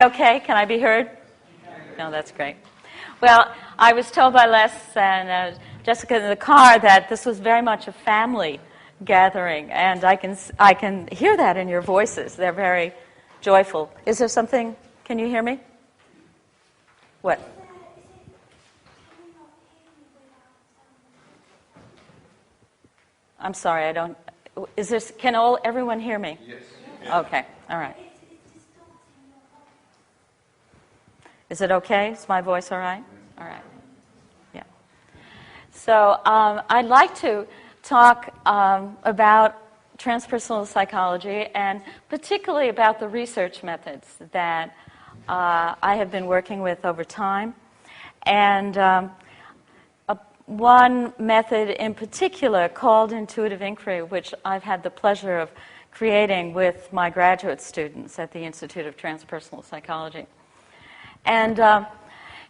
Okay, can I be heard? No, that's great. Well, I was told by Les and Jessica in the car that this was very much a family gathering, and I can hear that in your voices. They're very joyful. Is there something? Can you hear me? What? I'm sorry, I don't. Is this? Can everyone hear me? Yes. Okay. All right. Is it okay? Is my voice all right? All right. Yeah. So I'd like to talk about transpersonal psychology and particularly about the research methods that I have been working with over time. And one method in particular called intuitive inquiry, which I've had the pleasure of creating with my graduate students at the Institute of Transpersonal Psychology. And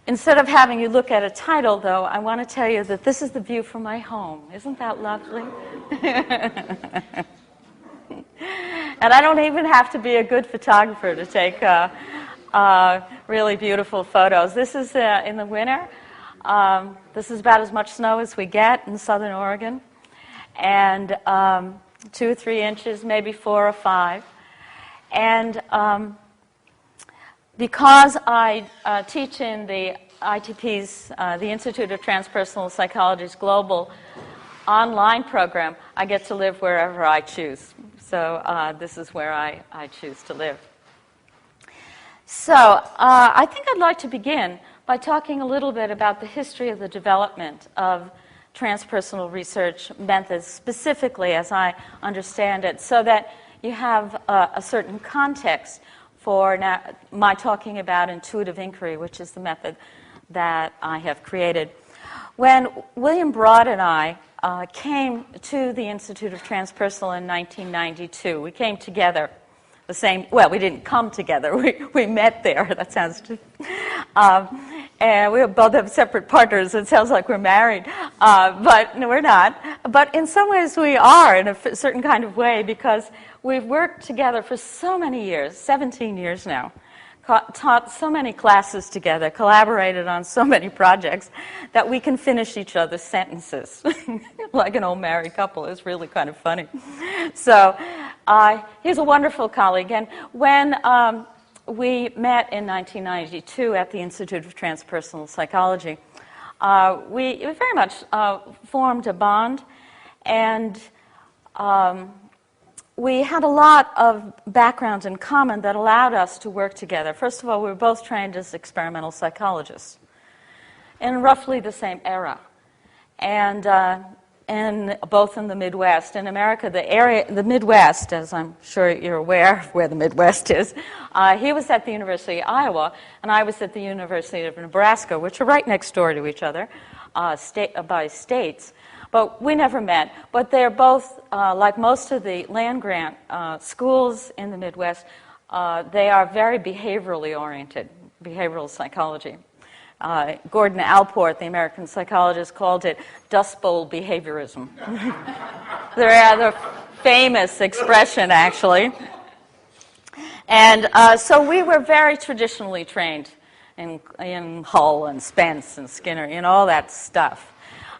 instead of having you look at a title, though, I want to tell you that this is the view from my home. Isn't that lovely? And I don't even have to be a good photographer to take really beautiful photos. This is in the winter. This is about as much snow as we get in southern Oregon. And 2 or 3 inches, maybe 4 or 5. And because I teach in the ITP's, the Institute of Transpersonal Psychology's global online program, I get to live wherever I choose. So this is where I choose to live. So I think I'd like to begin by talking a little bit about the history of the development of transpersonal research methods, specifically as I understand it, so that you have a certain context for my talking about intuitive inquiry, which is the method that I have created. When William Broad and I came to the Institute of Transpersonal in 1992, we came together the same, well, we didn't come together, we met there, that sounds, and we both have separate partners, it sounds like we're married, but no, we're not. But in some ways we are, in a certain kind of way, because we've worked together for so many years, 17 years now, taught so many classes together, collaborated on so many projects, that we can finish each other's sentences, like an old married couple. It's really kind of funny. So he's a wonderful colleague, and when we met in 1992 at the Institute of Transpersonal Psychology, we very much formed a bond, and we had a lot of backgrounds in common that allowed us to work together. First of all, we were both trained as experimental psychologists in roughly the same era, and both in the Midwest. In America, the Midwest, as I'm sure you're aware of where the Midwest is, he was at the University of Iowa, and I was at the University of Nebraska, which are right next door to each other, by states. But we never met. But they're both, like most of the land-grant schools in the Midwest, they are very behaviorally oriented, behavioral psychology. Gordon Allport, the American psychologist, called it Dust Bowl behaviorism. They're a rather famous expression, actually. And so we were very traditionally trained in Hull and Spence and Skinner, in all that stuff.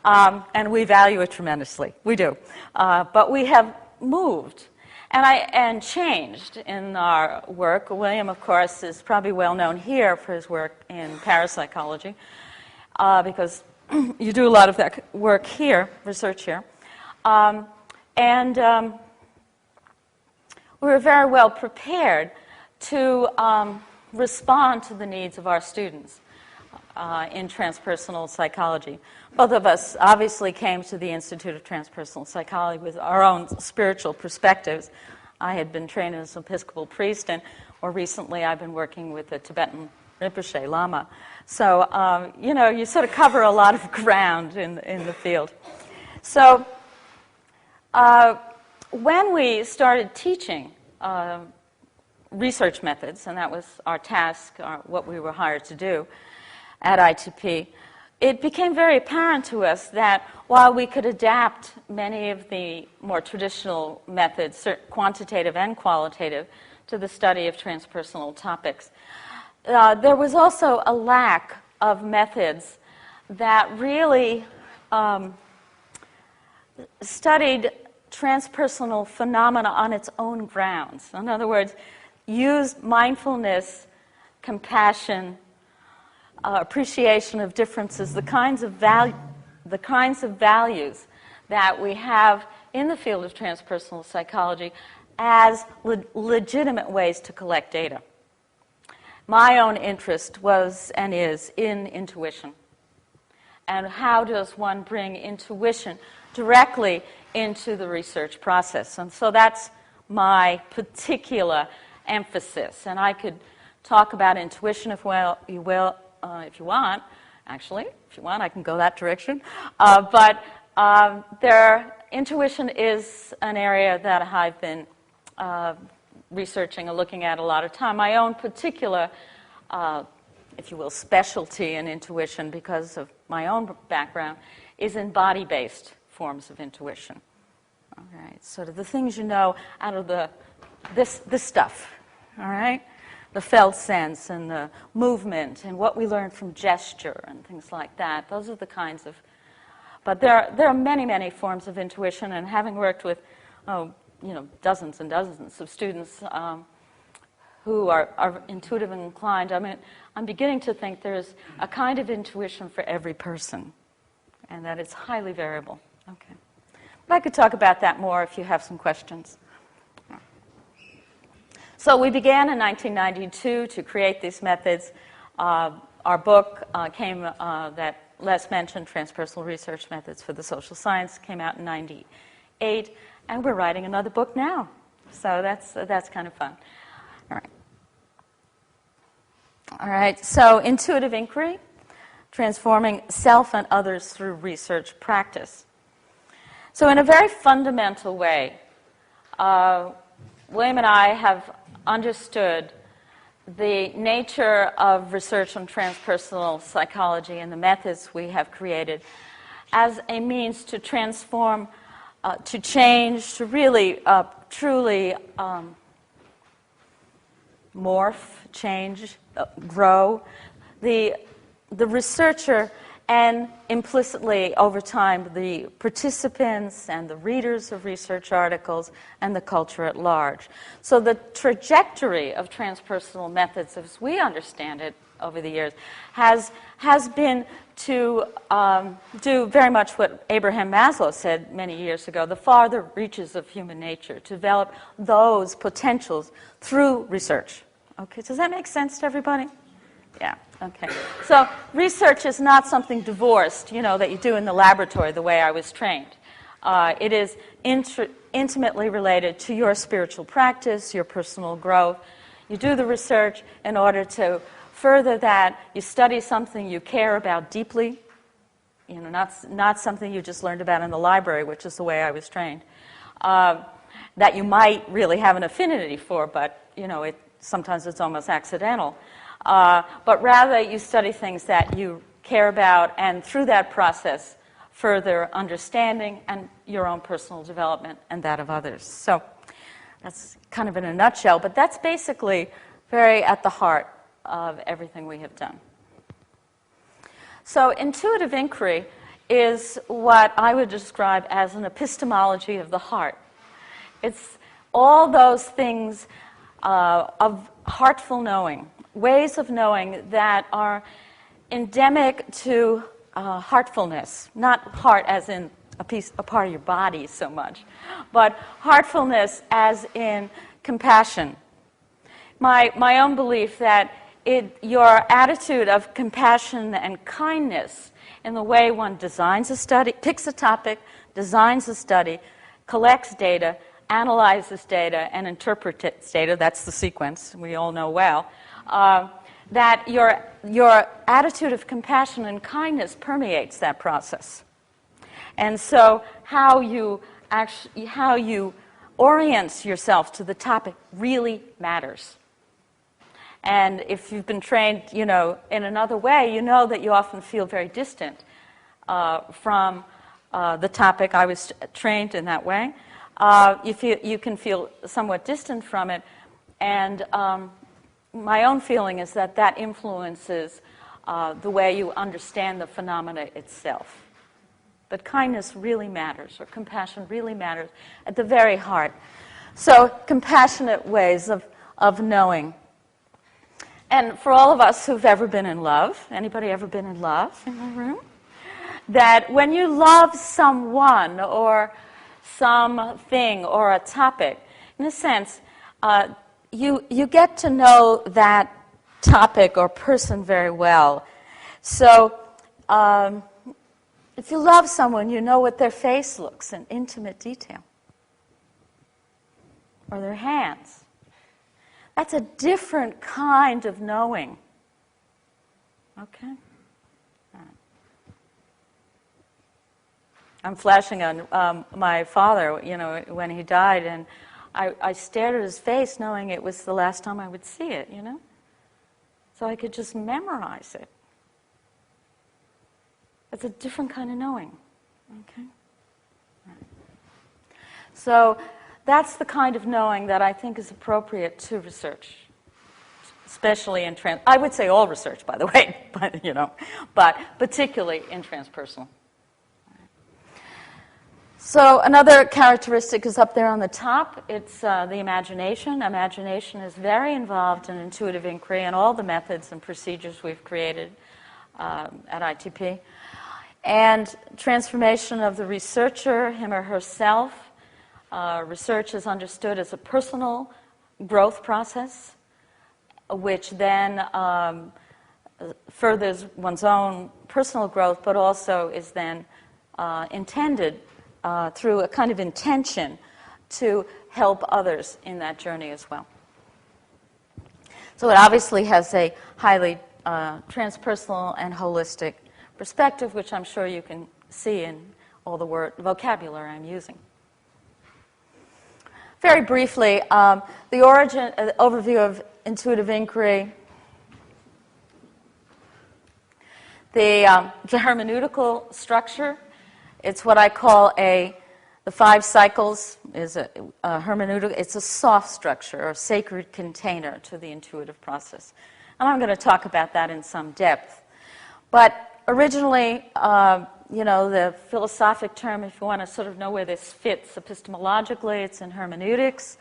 And we value it tremendously. We do. But we have moved and changed in our work. William, of course, is probably well known here for his work in parapsychology, because you do a lot of that work here, research here. And we were very well prepared to respond to the needs of our students in transpersonal psychology. Both of us obviously came to the Institute of Transpersonal Psychology with our own spiritual perspectives. I had been trained as an Episcopal priest, and more recently I've been working with the Tibetan Rinpoche Lama. So, you sort of cover a lot of ground in the field. So, when we started teaching research methods, and that was our task, what we were hired to do at ITP, it became very apparent to us that while we could adapt many of the more traditional methods, quantitative and qualitative, to the study of transpersonal topics, there was also a lack of methods that really studied transpersonal phenomena on its own grounds. In other words, used mindfulness, compassion, appreciation of differences, the kinds of values that we have in the field of transpersonal psychology as legitimate ways to collect data. My own interest was and is in intuition. And how does one bring intuition directly into the research process? And so that's my particular emphasis. And I could talk about intuition if you want. Actually, if you want, I can go that direction. But intuition is an area that I've been researching and looking at a lot of time. My own particular, if you will, specialty in intuition, because of my own background, is in body-based forms of intuition. All right, sort of the things you know out of this stuff. All right, the felt sense and the movement and what we learn from gesture and things like that. Those are the kinds of. But there are many, many forms of intuition, and having worked with dozens and dozens of students who are intuitive and inclined, I mean, I'm beginning to think there's a kind of intuition for every person, and that it's highly variable. Okay. But I could talk about that more if you have some questions. So we began in 1992 to create these methods. Our book came, that Les mentioned, Transpersonal Research Methods for the Social Science, came out in 98, and we're writing another book now. So that's kind of fun. All right, so intuitive inquiry, transforming self and others through research practice. So in a very fundamental way, William and I have understood the nature of research on transpersonal psychology and the methods we have created as a means to transform, to change, to really, truly morph, change, grow the researcher, and implicitly over time the participants and the readers of research articles and the culture at large. So the trajectory of transpersonal methods, as we understand it over the years, has been to do very much what Abraham Maslow said many years ago: the farther reaches of human nature, to develop those potentials through research. Okay, does that make sense to everybody? Yeah, okay. So research is not something divorced, that you do in the laboratory the way I was trained. It is intimately related to your spiritual practice, your personal growth. You do the research in order to further that. You study something you care about deeply, not something you just learned about in the library, which is the way I was trained, that you might really have an affinity for, but, sometimes it's almost accidental. But rather, you study things that you care about, and through that process, further understanding and your own personal development and that of others. So that's kind of in a nutshell, but that's basically very at the heart of everything we have done. So intuitive inquiry is what I would describe as an epistemology of the heart. It's all those things of heartful knowing, ways of knowing that are endemic to heartfulness, not heart as in a part of your body so much, but heartfulness as in compassion. My own belief that your attitude of compassion and kindness in the way one designs a study, picks a topic, designs a study, collects data, analyzes data, and interprets data, that's the sequence we all know well, that your attitude of compassion and kindness permeates that process. And so how you orient yourself to the topic really matters. And if you've been trained, in another way, you know that you often feel very distant from the topic. I was trained in that way. You can feel somewhat distant from it, and my own feeling is that that influences the way you understand the phenomena itself. But kindness really matters, or compassion really matters at the very heart. So, compassionate ways of knowing. And for all of us who've ever been in love, anybody ever been in love in the room? That when you love someone or something or a topic, in a sense, you get to know that topic or person very well. So, if you love someone, you know what their face looks in intimate detail, or their hands. That's a different kind of knowing. Okay? I'm flashing on my father, when he died, and I stared at his face knowing it was the last time I would see it, So I could just memorize it. It's a different kind of knowing. Okay? So that's the kind of knowing that I think is appropriate to research, especially in I would say all research, by the way, but particularly in transpersonal. So another characteristic is up there on the top. It's the imagination. Imagination is very involved in intuitive inquiry and all the methods and procedures we've created at ITP. And transformation of the researcher, him or herself. Research is understood as a personal growth process, which then furthers one's own personal growth, but also is then intended through a kind of intention to help others in that journey as well. So it obviously has a highly transpersonal and holistic perspective, which I'm sure you can see in all the vocabulary I'm using. Very briefly, the origin, overview of intuitive inquiry. The hermeneutical structure, it's what I call the 5 cycles is a hermeneutic. It's a soft structure or sacred container to the intuitive process. And I'm going to talk about that in some depth. But originally, the philosophic term, if you want to sort of know where this fits epistemologically, it's in hermeneutics.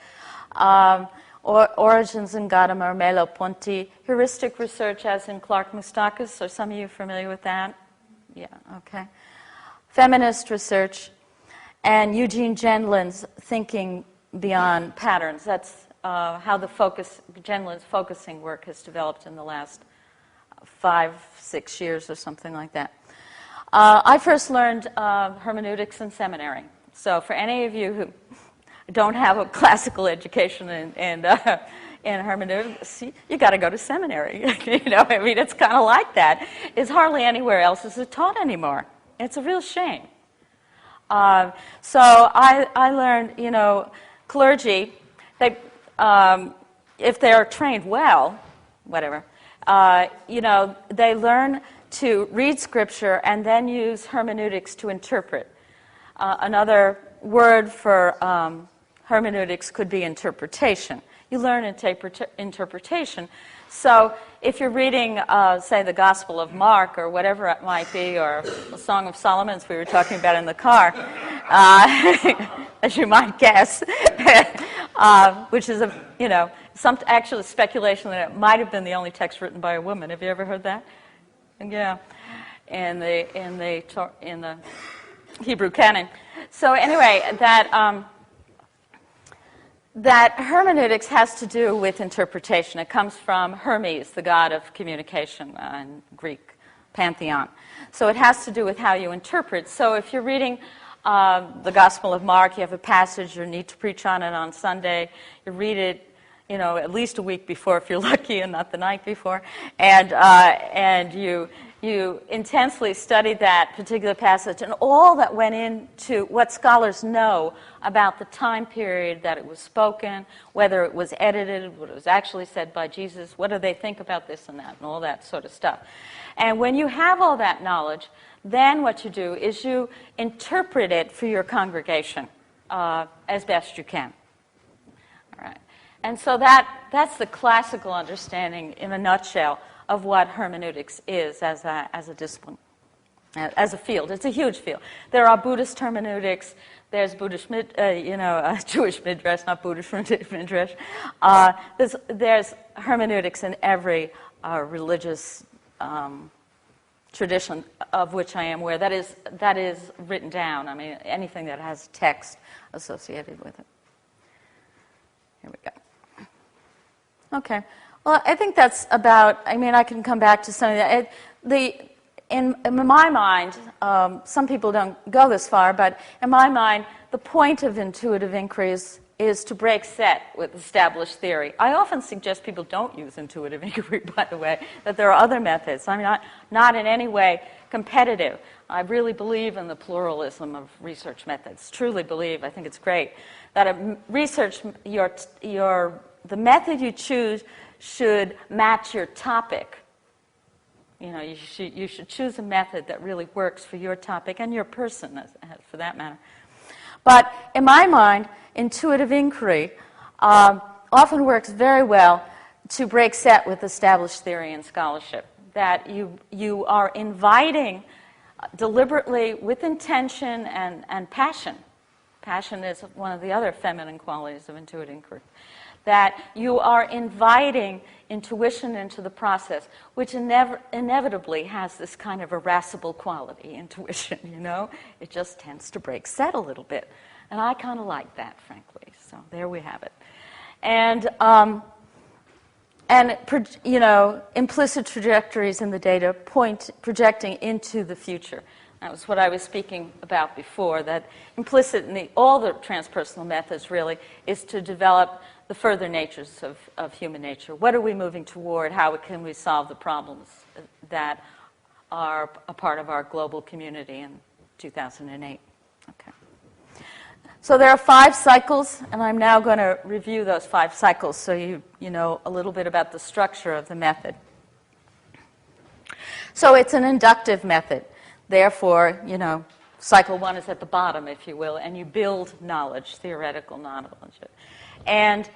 Origins in Gadamer Merleau-Ponty. Heuristic research, as in Clark Moustakis. Are some of you familiar with that? Yeah, okay. Feminist research. And Eugene Gendlin's thinking beyond patterns. That's how Gendlin's focusing work has developed in the last 5-6 years or something like that. I first learned hermeneutics in seminary. So for any of you who don't have a classical education in hermeneutics, you got to go to seminary. It's kind of like that. It's hardly anywhere else is it taught anymore. It's a real shame. So I learned, clergy, they, if they're trained well, whatever, they learn to read Scripture and then use hermeneutics to interpret. Another word for hermeneutics could be interpretation. You learn interpretation. So if you're reading, say, the Gospel of Mark or whatever it might be, or the Song of Solomon, as we were talking about in the car, as you might guess, which is some actual speculation that it might have been the only text written by a woman. Have you ever heard that? Yeah, in the Hebrew canon. So anyway, that hermeneutics has to do with interpretation. It comes from Hermes, the god of communication in Greek pantheon. So it has to do with how you interpret. So if you're reading the Gospel of Mark, you have a passage, you need to preach on it on Sunday, you read it, at least a week before if you're lucky and not the night before, and you intensely study that particular passage and all that went into what scholars know about the time period that it was spoken, whether it was edited, what it was actually said by Jesus, what do they think about this and that, and all that sort of stuff. And when you have all that knowledge, then what you do is you interpret it for your congregation as best you can. All right. And so that's the classical understanding in a nutshell of what hermeneutics is as a discipline, as a field. It's a huge field. There are Buddhist hermeneutics. There's Buddhist, Jewish midrash, not Buddhist midrash. There's hermeneutics in every religious tradition of which I am aware. That is written down. I mean, anything that has text associated with it. Here we go. Okay. Well, I think that's about. I mean, I can come back to some of that. In my mind, some people don't go this far, but in my mind, the point of intuitive inquiry is to break set with established theory. I often suggest people don't use intuitive inquiry, by the way, that there are other methods. I'm not in any way competitive. I really believe in the pluralism of research methods. Truly believe. I think it's great that the method you choose should match your topic. You know, you should choose a method that really works for your topic and your person, for that matter. But in my mind, intuitive inquiry often works very well to break set with established theory and scholarship. That you are inviting deliberately, with intention and passion. Passion is one of the other feminine qualities of intuitive inquiry. That you are inviting intuition into the process, which inevitably has this kind of irascible quality, intuition, you know? It just tends to break set a little bit. And I kind of like that, frankly. So there we have it. And implicit trajectories in the data projecting into the future. That was what I was speaking about before, that implicit in all the transpersonal methods, really, is to develop the further natures of human nature. What are we moving toward? How can we solve the problems that are a part of our global community in 2008? Okay. So there are 5 cycles, and I'm now going to review those 5 cycles so you know a little bit about the structure of the method. So it's an inductive method. Therefore, cycle 1 is at the bottom, if you will, and you build knowledge, theoretical knowledge. And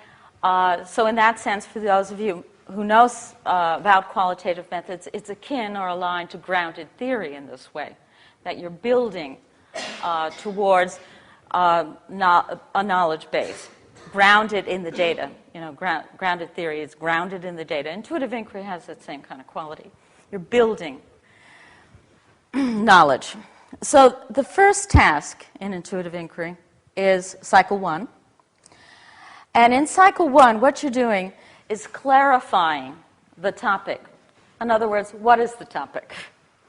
so in that sense, for those of you who know about qualitative methods, it's akin or aligned to grounded theory in this way, that you're building towards a knowledge base, grounded in the data. Grounded theory is grounded in the data. Intuitive inquiry has that same kind of quality. You're building knowledge. So the first task in intuitive inquiry is cycle 1. And in cycle 1, what you're doing is clarifying the topic. In other words, what is the topic?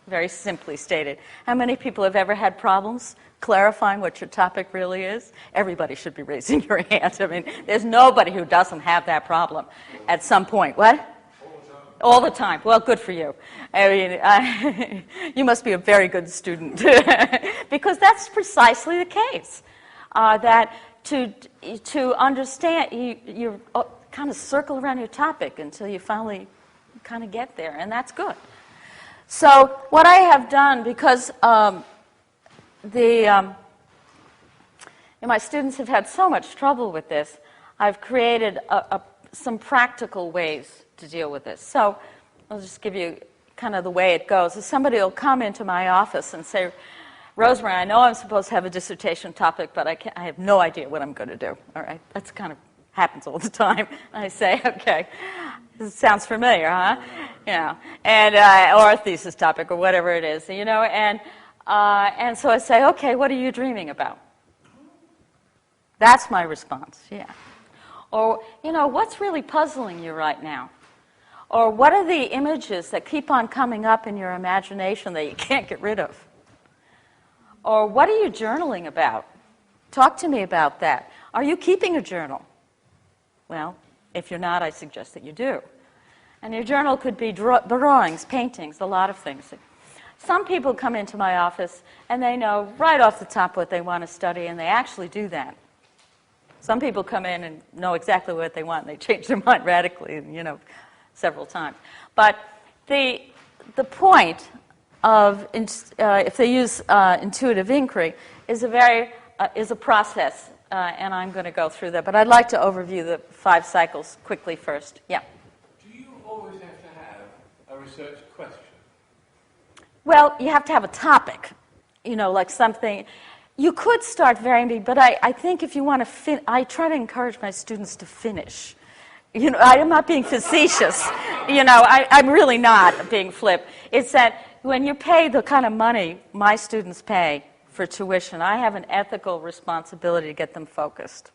Very simply stated. How many people have ever had problems clarifying what your topic really is? Everybody should be raising your hand. I mean, there's nobody who doesn't have that problem at some point. What? All the time. Well, good for you. I mean, you must be a very good student because that's precisely the case. That to understand, you kind of circle around your topic until you finally kind of get there, and that's good. So what I have done, because my students have had so much trouble with this, I've created some practical ways to deal with this. So I'll just give you kind of the way it goes. Somebody will come into my office and say, Rosemarie, I know I'm supposed to have a dissertation topic, but I have no idea what I'm going to do. All right, that's kind of happens all the time. And I say, okay, this sounds familiar, huh? And or a thesis topic or whatever it is, and so I say, okay, what are you dreaming about? That's my response. Yeah. Or what's really puzzling you right now? Or what are the images that keep on coming up in your imagination that you can't get rid of? Or what are you journaling about? Talk to me about that. Are you keeping a journal? Well, if you're not, I suggest that you do. And your journal could be drawings, paintings, a lot of things. Some people come into my office and they know right off the top what they want to study, and they actually do that. Some people come in and know exactly what they want, and they change their mind radically, several times. But the point of if they use intuitive inquiry is a process and I'm going to go through that. But I'd like to overview the 5 cycles quickly first. Yeah. Do you always have to have a research question? Well, you have to have a topic, like something. You could start very big, but I think if you want to I try to encourage my students to finish. I'm not being facetious. I'm really not being flip. It's that when you pay the kind of money my students pay for tuition, I have an ethical responsibility to get them focused.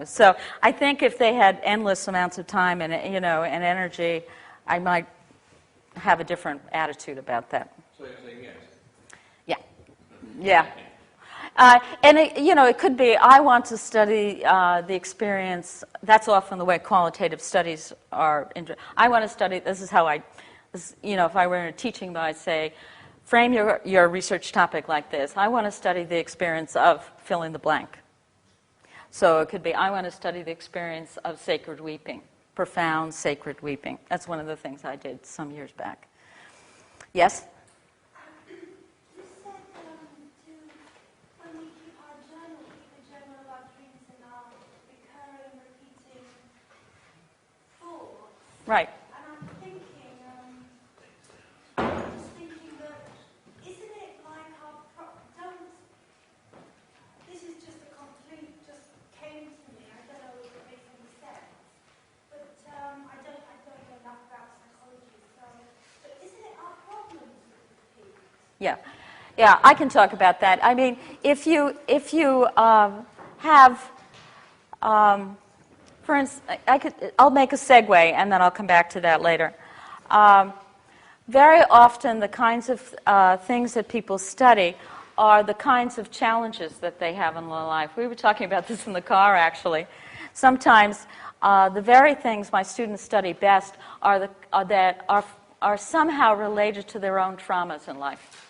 So I think if they had endless amounts of time and and energy, I might have a different attitude about that. So you're saying yes? Yeah. And it could be, I want to study the experience. That's often the way qualitative studies are. I want to study, this is how if I were in a teaching mode, I'd say, frame your research topic like this. I want to study the experience of fill in the blank. So it could be, I want to study the experience of sacred weeping, profound sacred weeping. That's one of the things I did some years back. Yes? Right. And I'm thinking, that isn't it like this is just just came to me. I don't know if it makes any sense, but I don't know enough about psychology. But isn't it our problems with repeat? Yeah, I can talk about that. I mean, if you have for instance, I'll make a segue, and then I'll come back to that later. Very often, the kinds of things that people study are the kinds of challenges that they have in their life. We were talking about this in the car, actually. Sometimes, the very things my students study best are somehow related to their own traumas in life.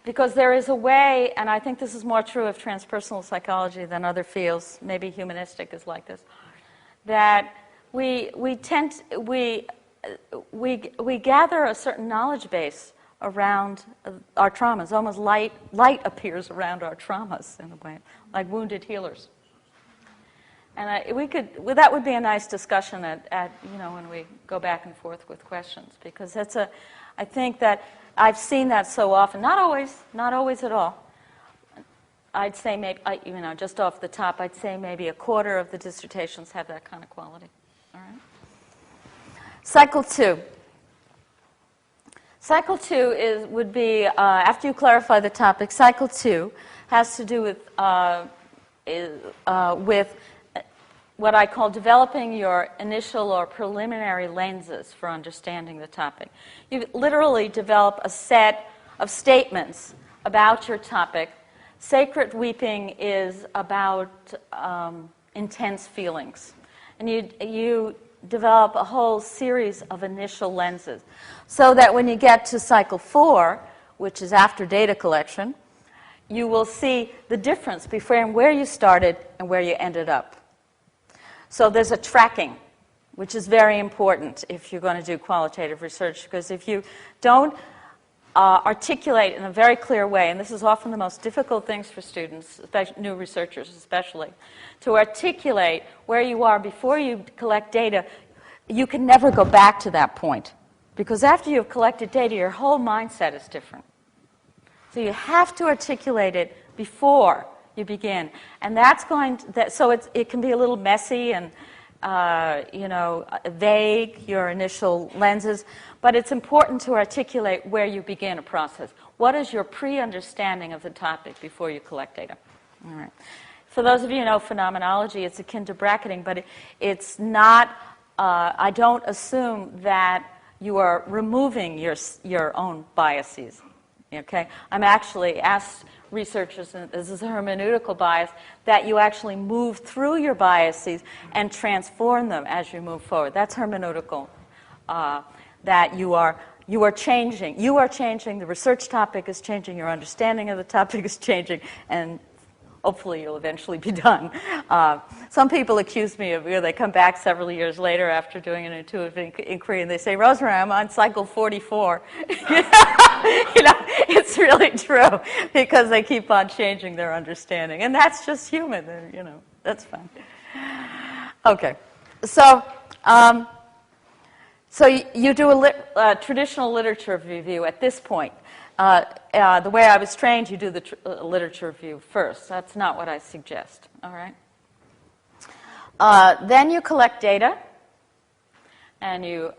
Because there is a way, and I think this is more true of transpersonal psychology than other fields, maybe humanistic is like this, that we gather a certain knowledge base around our traumas. Almost light appears around our traumas in a way, like wounded healers. And that would be a nice discussion at when we go back and forth with questions, because I think that I've seen that so often. Not always at all. I'd say maybe, just off the top, I'd say maybe a quarter of the dissertations have that kind of quality. All right. Cycle 2. Cycle 2 would be, after you clarify the topic, cycle 2 has to do with what I call developing your initial or preliminary lenses for understanding the topic. You literally develop a set of statements about your topic. Sacred weeping is about intense feelings. And you develop a whole series of initial lenses, so that when you get to cycle 4, which is after data collection, you will see the difference between where you started and where you ended up. So there's a tracking, which is very important if you're going to do qualitative research, because if you don't articulate in a very clear way, and this is often the most difficult things for students, new researchers especially, to articulate where you are before you collect data, you can never go back to that point. Because after you've collected data, your whole mindset is different. So you have to articulate it before you begin, and so it can be a little messy and vague, your initial lenses, but it's important to articulate where you begin a process. What is your pre-understanding of the topic before you collect data? All right. For those of you who know phenomenology, it's akin to bracketing, but it's not. I don't assume that you are removing your own biases. Okay, I'm actually asked researchers, and this is a hermeneutical bias, that you actually move through your biases and transform them as you move forward. That's hermeneutical. That you are changing. You are changing. The research topic is changing. Your understanding of the topic is changing, and hopefully you'll eventually be done. Some people accuse me of, they come back several years later after doing an intuitive inquiry and they say, Rosemarie, I'm on cycle 44. It's really true because they keep on changing their understanding. And that's just human, that's fine. Okay, so you do a traditional literature review at this point. The way I was trained, you do the literature review first. That's not what I suggest, all right? Then you collect data, and you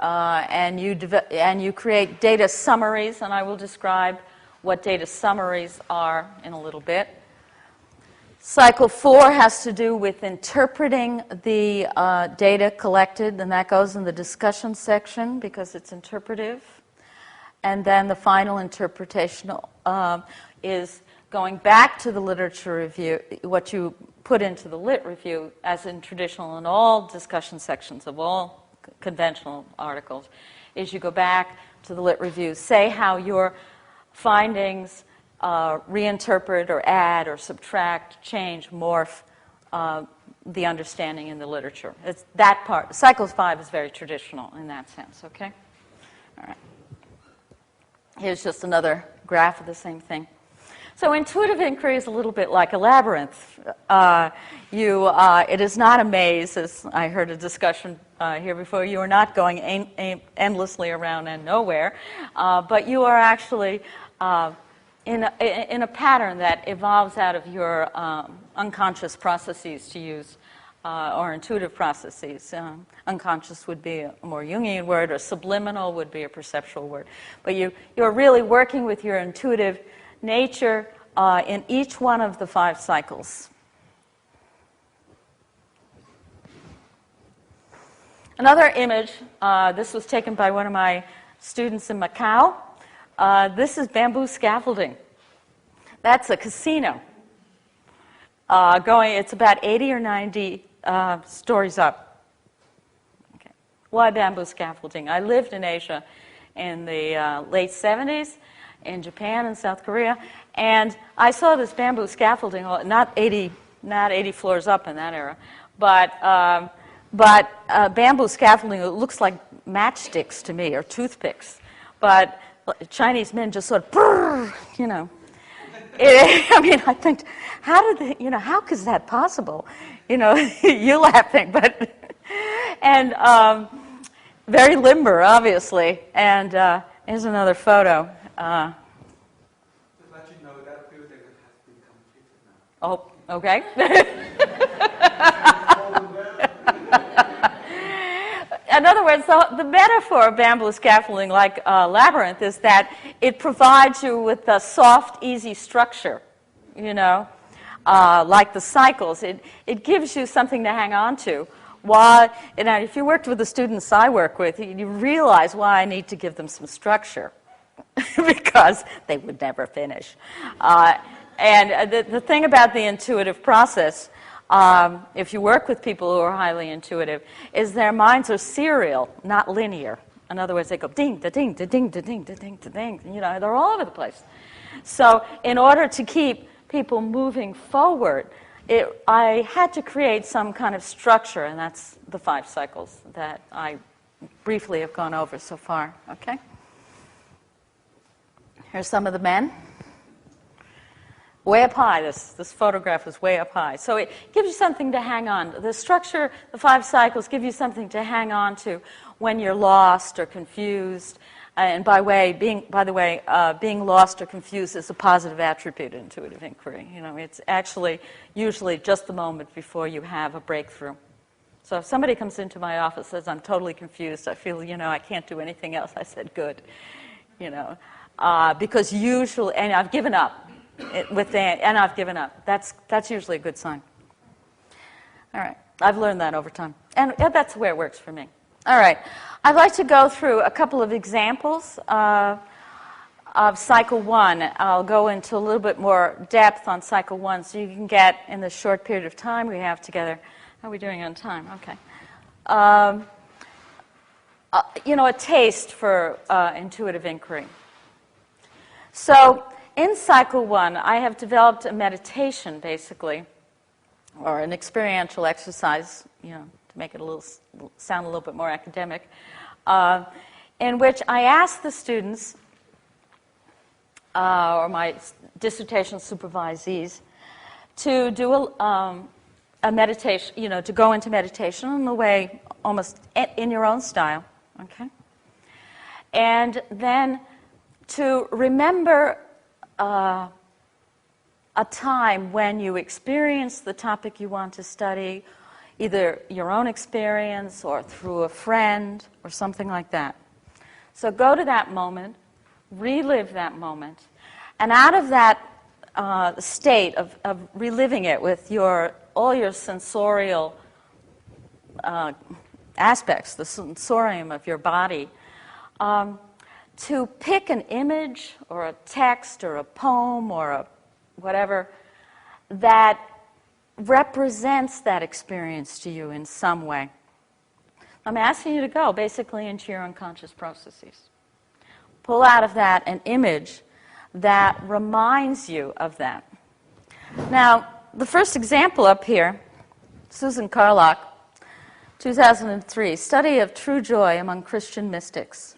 create data summaries, and I will describe what data summaries are in a little bit. Cycle 4 has to do with interpreting the data collected, and that goes in the discussion section because it's interpretive. And then the final interpretational is going back to the literature review, what you put into the lit review, as in traditional in all discussion sections of all conventional articles, is you go back to the lit review, say how your findings reinterpret or add or subtract, change, morph the understanding in the literature. It's that part. Cycle 5 is very traditional in that sense, okay? All right. Here's just another graph of the same thing. So intuitive inquiry is a little bit like a labyrinth. It is not a maze, as I heard a discussion here before. You are not going endlessly around and nowhere, but you are actually in a pattern that evolves out of your unconscious processes, to use, or intuitive processes. Unconscious would be a more Jungian word, or subliminal would be a perceptual word. But you're really working with your intuitive nature in each one of the 5 cycles. Another image, this was taken by one of my students in Macau. This is bamboo scaffolding. That's a casino. It's about 80 or 90 stories up. Okay. Why bamboo scaffolding? I lived in Asia in the late 70s, in Japan and South Korea, and I saw this bamboo scaffolding, not 80 floors up in that era, but bamboo scaffolding, it looks like matchsticks to me, or toothpicks. But Chinese men just sort of, I think, how is that possible? You're laughing, but, and very limber, obviously. And here's another photo. Just let you know that building has been completed now. Oh, okay. In other words, the metaphor of bamboo scaffolding, like labyrinth, is that it provides you with a soft, easy structure, like the cycles. It gives you something to hang on to. If you worked with the students I work with, you realize why I need to give them some structure, because they would never finish. And the thing about the intuitive process, if you work with people who are highly intuitive, is their minds are serial, not linear. In other words, they go ding, da ding, da ding, da ding, da ding, da ding. They're all over the place. So in order to keep people moving forward, I had to create some kind of structure, and that's the 5 cycles that I briefly have gone over so far. Okay? Here's some of the men. Way up high. This photograph is way up high. So it gives you something to hang on. The structure, the 5 cycles, give you something to hang on to when you're lost or confused. And by the way, being lost or confused is a positive attribute in intuitive inquiry. It's actually usually just the moment before you have a breakthrough. So if somebody comes into my office and says, I'm totally confused, I feel, I can't do anything else, I said, good. Because usually, and I've given up. I've given up. That's usually a good sign. All right. I've learned that over time. And that's the way it works for me. All right. I'd like to go through a couple of examples of cycle 1. I'll go into a little bit more depth on cycle 1 so you can get, in the short period of time we have together. How are we doing on time? Okay. A taste for intuitive inquiry. So in cycle 1, I have developed a meditation, basically, or an experiential exercise, to make it sound a little bit more academic, in which I ask the students, or my dissertation supervisees, to do a meditation, to go into meditation in a way almost in your own style, okay? And then to remember a time when you experienced the topic you want to study, either your own experience or through a friend or something like that. So go to that moment, relive that moment, and out of that state of reliving it with all your sensorial aspects, the sensorium of your body, to pick an image or a text or a poem or whatever that represents that experience to you in some way. I'm asking you to go basically into your unconscious processes. Pull out of that an image that reminds you of that. Now, the first example up here, Susan Carlock, 2003, Study of True Joy Among Christian Mystics.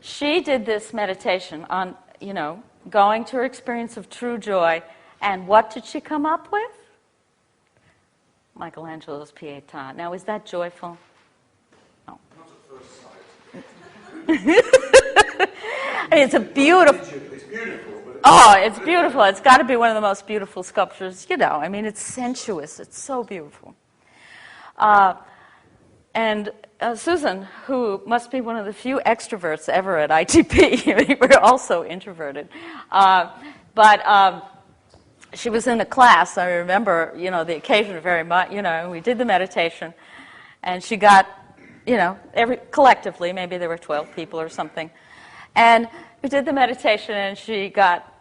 She did this meditation on, going to her experience of true joy, and what did she come up with? Michelangelo's Pietà. Now, is that joyful? No. Not at first sight. It's a beautiful... It's beautiful. It's beautiful. It's got to be one of the most beautiful sculptures, it's sensuous. It's so beautiful. And Susan, who must be one of the few extroverts ever at ITP, we're also introverted, but she was in a class, I remember, the occasion very much, we did the meditation, and she got, collectively, maybe there were 12 people or something, and we did the meditation, and she got,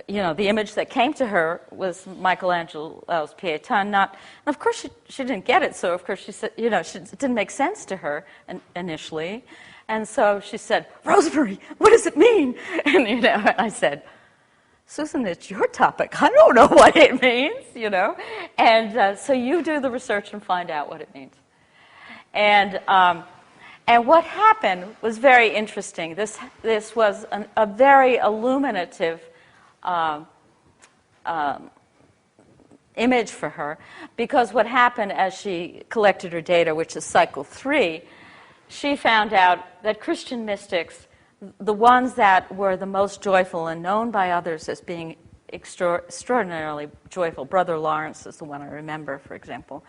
the image that came to her was Michelangelo's Pietà. And of course, she didn't get it, so of course she said, it didn't make sense to her initially. And so she said, Rosemarie, what does it mean? And, I said, Susan, it's your topic. I don't know what it means, And so you do the research and find out what it means. And what happened was very interesting. This was a very illuminative image for her, because what happened as she collected her data, which is cycle 3, she found out that Christian mystics, the ones that were the most joyful and known by others as being extraordinarily joyful, Brother Lawrence is the one I remember, for example,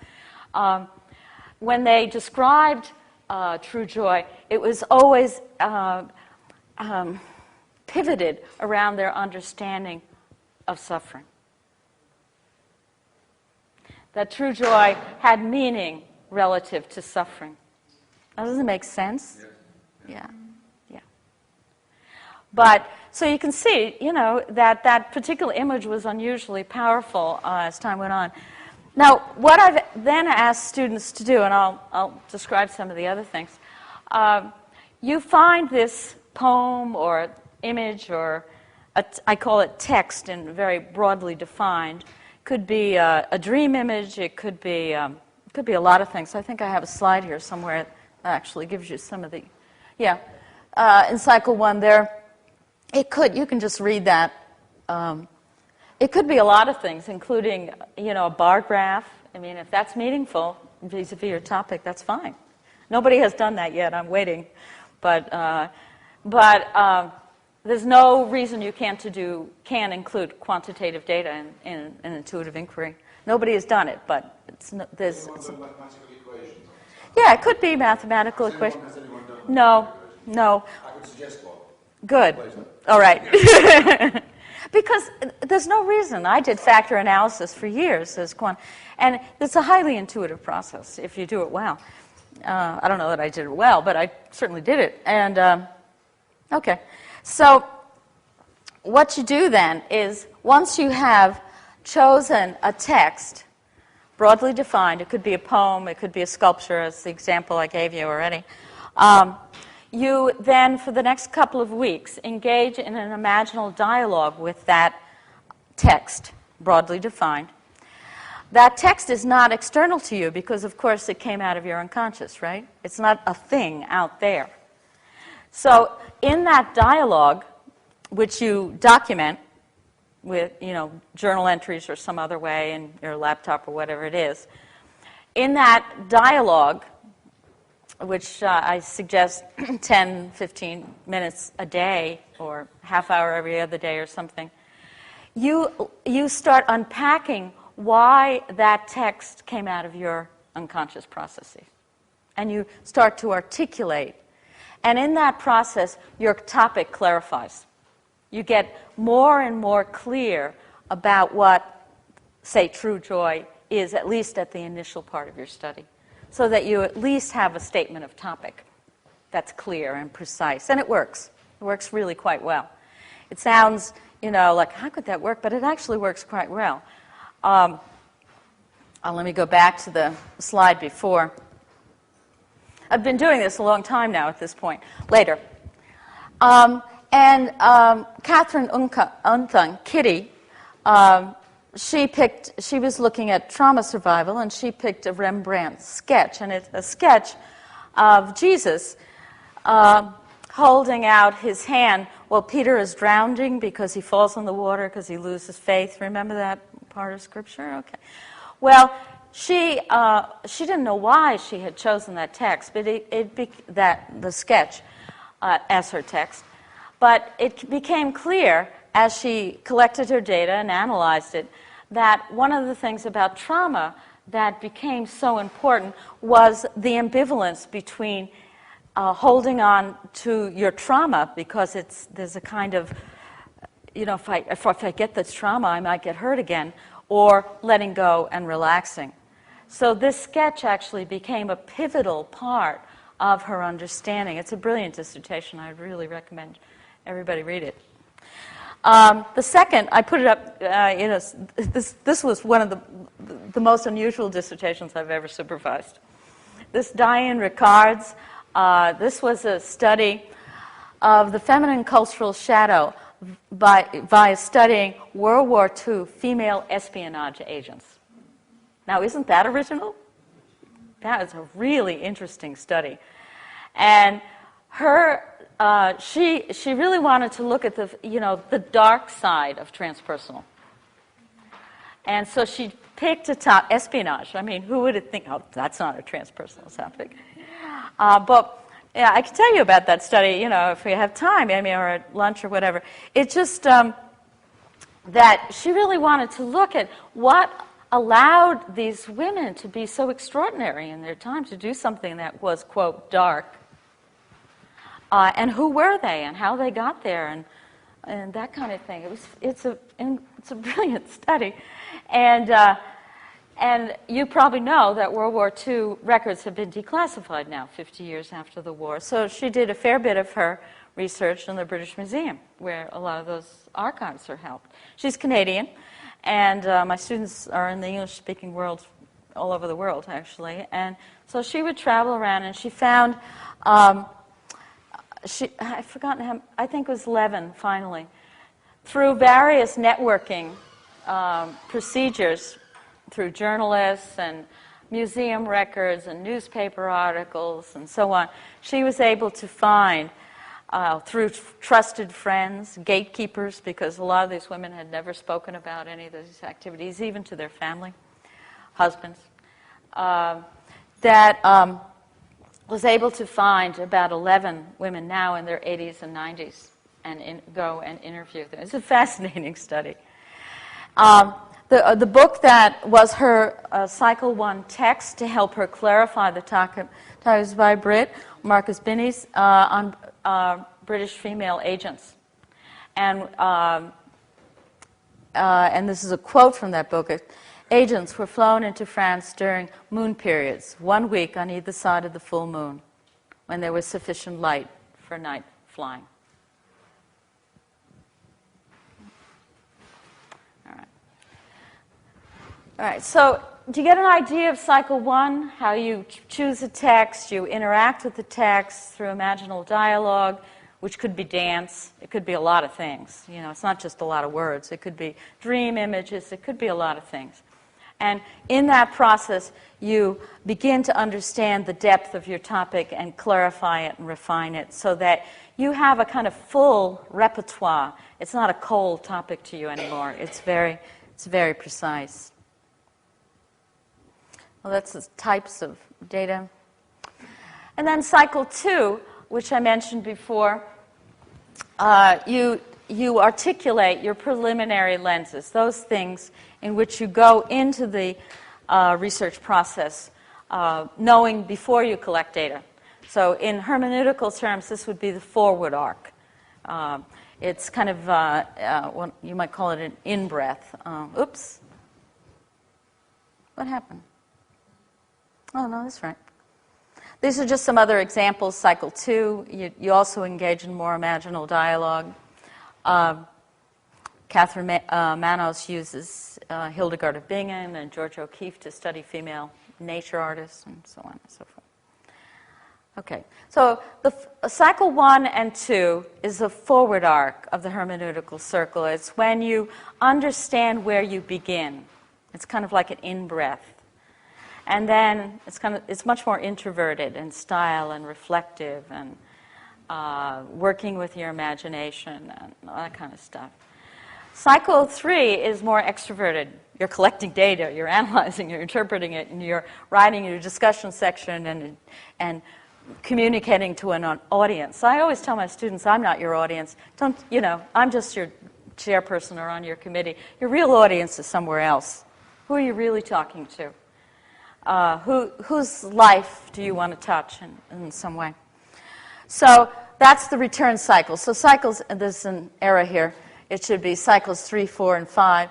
when they described true joy, it was always pivoted around their understanding of suffering. That true joy had meaning relative to suffering. Now, doesn't it make sense? Yeah. But, so you can see, that particular image was unusually powerful as time went on. Now, what I've then asked students to do, and I'll describe some of the other things, you find this poem or image or I call it text and very broadly defined. Could be a dream image. It could be a lot of things. I think I have a slide here somewhere that actually gives you some of the, in cycle 1 there. You can just read that. It could be a lot of things, including, a bar graph. I mean, if that's meaningful vis-a-vis your topic, that's fine. Nobody has done that yet. I'm waiting, but there's no reason you can't include quantitative data in an intuitive inquiry. Nobody has done it, but there's. Mathematical equations. Yeah, it could be mathematical equations. Has anyone done No. I could suggest one. Good. Later. All right. Because there's no reason. I did factor analysis for years as and it's a highly intuitive process if you do it well. I don't know that I did it well, but I certainly did it. And okay. So what you do then is once you have chosen a text, broadly defined, it could be a poem, it could be a sculpture, as the example I gave you already, You then, for the next couple of weeks, engage in an imaginal dialogue with that text, broadly defined. That text is not external to you because, of course, it came out of your unconscious, right? It's not a thing out there. So in that dialogue, which you document with, journal entries or some other way in your laptop or whatever it is, in that dialogue, which I suggest 10, 15 minutes a day or half hour every other day or something, you start unpacking why that text came out of your unconscious processes. And you start to articulate. And in that process, your topic clarifies. You get more and more clear about what, say, true joy is, at least at the initial part of your study, so that you at least have a statement of topic that's clear and precise. And it works. It works really quite well. It sounds, like, how could that work? But it actually works quite well. Let me go back to the slide before. I've been doing this a long time now at this point. Later. Catherine Unthung, Kitty, she was looking at trauma survival, and she picked a Rembrandt sketch, and it's a sketch of Jesus holding out his hand while Peter is drowning because he falls in the water because he loses faith. Remember that part of Scripture? Okay. Well, she didn't know why she had chosen that text, but the sketch as her text. But it became clear as she collected her data and analyzed it that one of the things about trauma that became so important was the ambivalence between holding on to your trauma because there's a kind of, if I get this trauma, I might get hurt again, or letting go and relaxing. So this sketch actually became a pivotal part of her understanding. It's a brilliant dissertation. I really recommend everybody read it. The second, I put it up, this was one of the most unusual dissertations I've ever supervised. This Diane Ricard's, this was a study of the feminine cultural shadow by studying World War II female espionage agents. Now, isn't that original? That is a really interesting study. And she really wanted to look at the dark side of transpersonal. And so she picked a top espionage. I mean, who would it think? Oh, that's not a transpersonal topic. But yeah, I can tell you about that study, if we have time, or at lunch or whatever. It's just that she really wanted to look at what allowed these women to be so extraordinary in their time, to do something that was, quote, dark. And who were they and how they got there and that kind of thing. It's a brilliant study. And you probably know that World War II records have been declassified now, 50 years after the war. So she did a fair bit of her research in the British Museum, where a lot of those archives are held. She's Canadian, and my students are in the English-speaking world, all over the world, actually. And so she would travel around, and she found, I've forgotten how, I think it was 11, finally, through various networking procedures, through journalists and museum records and newspaper articles and so on, she was able to find, through trusted friends, gatekeepers, because a lot of these women had never spoken about any of these activities, even to their family, husbands, that was able to find about 11 women now in their 80s and 90s and go and interview them. It's a fascinating study. The book that was her Cycle 1 text to help her clarify the topic was by Brit, Marcus Binney's, on British female agents. And this is a quote from that book. Agents were flown into France during moon periods, 1 week on either side of the full moon, when there was sufficient light for night flying. All right, so do you get an idea of cycle 1? How you choose a text, you interact with the text through imaginal dialogue, which could be dance. It could be a lot of things. You know, it's not just a lot of words. It could be dream images. It could be a lot of things. And in that process, you begin to understand the depth of your topic and clarify it and refine it so that you have a kind of full repertoire. It's not a cold topic to you anymore. It's very precise. Well, that's the types of data. And then cycle 2, which I mentioned before, you articulate your preliminary lenses, those things in which you go into the research process knowing before you collect data. So in hermeneutical terms, this would be the forward arc. It's kind of, you might call it an in-breath. Oops. What happened? Oh, no, that's right. These are just some other examples. Cycle 2, you also engage in more imaginal dialogue. Catherine Manos uses Hildegard of Bingen and George O'Keeffe to study female nature artists, and so on and so forth. Okay, so cycle 1 and 2 is the forward arc of the hermeneutical circle. It's when you understand where you begin. It's kind of like an in-breath. And then it's much more introverted in style and reflective and working with your imagination and all that kind of stuff. Cycle 3 is more extroverted. You're collecting data, you're analyzing, you're interpreting it, and you're writing your discussion section and communicating to an audience. I always tell my students, I'm not your audience. I'm just your chairperson or on your committee. Your real audience is somewhere else. Who are you really talking to? Whose life do you want to touch in some way? So that's the return cycle. So cycles, and there's an error here. It should be cycles 3, 4, and 5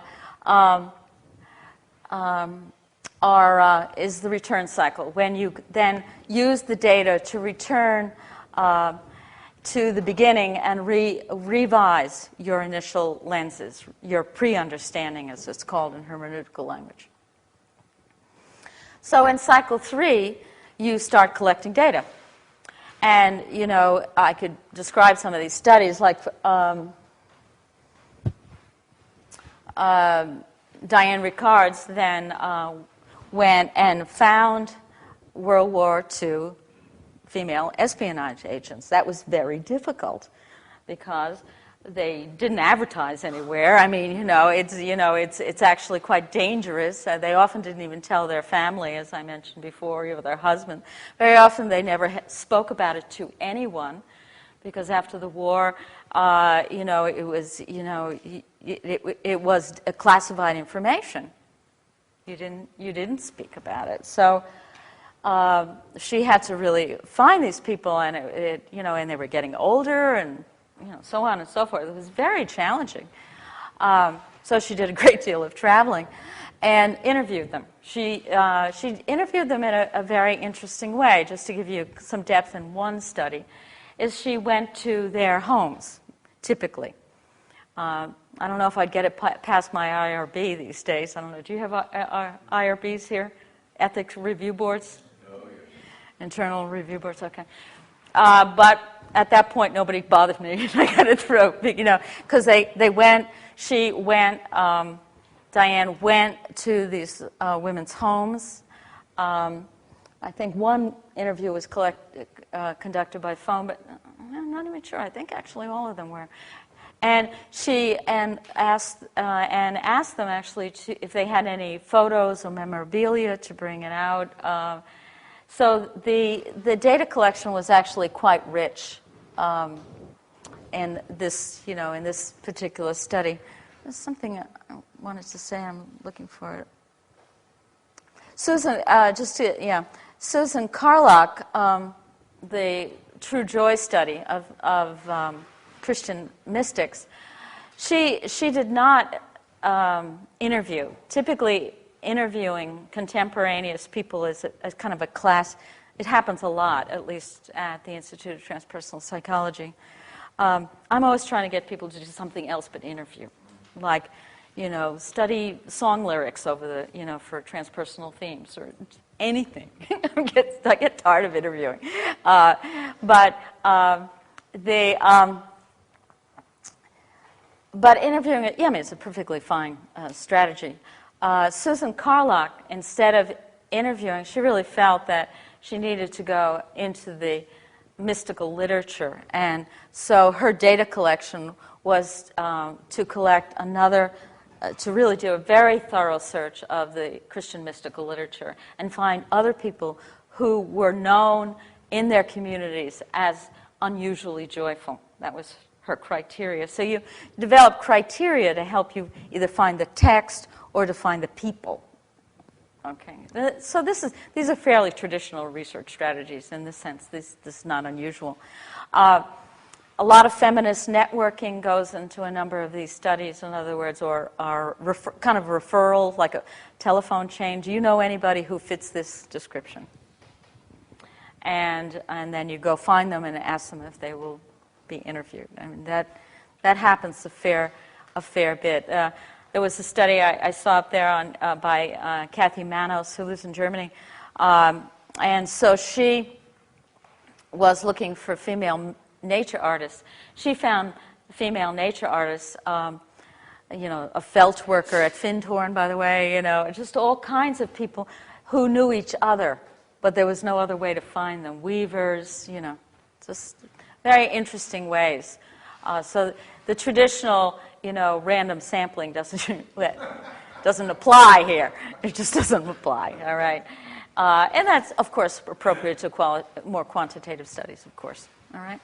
is the return cycle, when you then use the data to return to the beginning and revise your initial lenses, your pre-understanding, as it's called in hermeneutical language. So in cycle 3, you start collecting data. And, I could describe some of these studies, like Diane Ricards then went and found World War II female espionage agents. That was very difficult because they didn't advertise anywhere. I mean, it's actually quite dangerous. They often didn't even tell their family, as I mentioned before, or their husband. Very often they never spoke about it to anyone, because after the war, it was a classified information. You didn't speak about it. So she had to really find these people, and and they were getting older, and so on and so forth. It was very challenging. So she did a great deal of traveling and interviewed them. She interviewed them in a very interesting way. Just to give you some depth in one study, is she went to their homes, typically. I don't know if I'd get it past my IRB these days. I don't know. Do you have IRBs here? Ethics review boards? No, yes. Internal review boards, okay. But at that point, nobody bothered me. I got it through, because Diane went to these women's homes. I think one interview was conducted by phone, but I'm not even sure. I think actually all of them were. And she asked them actually if they had any photos or memorabilia to bring it out. So the data collection was actually quite rich in this particular study. There's something I wanted to say. I'm looking for it. Susan Carlock, the True Joy study of Christian mystics, she did not interview. Typically, interviewing contemporaneous people is a kind of a class. It happens a lot, at least at the Institute of Transpersonal Psychology. I'm always trying to get people to do something else but interview. Like, study song lyrics over the, for transpersonal themes or anything. I get tired of interviewing. But interviewing, it's a perfectly fine strategy. Susan Carlock, instead of interviewing, she really felt that she needed to go into the mystical literature. And so her data collection was to collect to really do a very thorough search of the Christian mystical literature and find other people who were known in their communities as unusually joyful. That was her criteria. So you develop criteria to help you either find the text or to find the people. Okay, so these are fairly traditional research strategies in this sense. This is not unusual. A lot of feminist networking goes into a number of these studies, in other words, or kind of referral, like a telephone chain. Do you know anybody who fits this description? And then you go find them and ask them if they will be interviewed. I mean, that happens a fair bit. There was a study I saw up there by Kathy Manos, who lives in Germany. And so she was looking for female nature artists. She found female nature artists, a felt worker at Findhorn, by the way, just all kinds of people who knew each other, but there was no other way to find them. Weavers, just very interesting ways. So the traditional, random sampling doesn't apply here. It just doesn't apply, all right? And that's, of course, appropriate to more quantitative studies, of course, all right?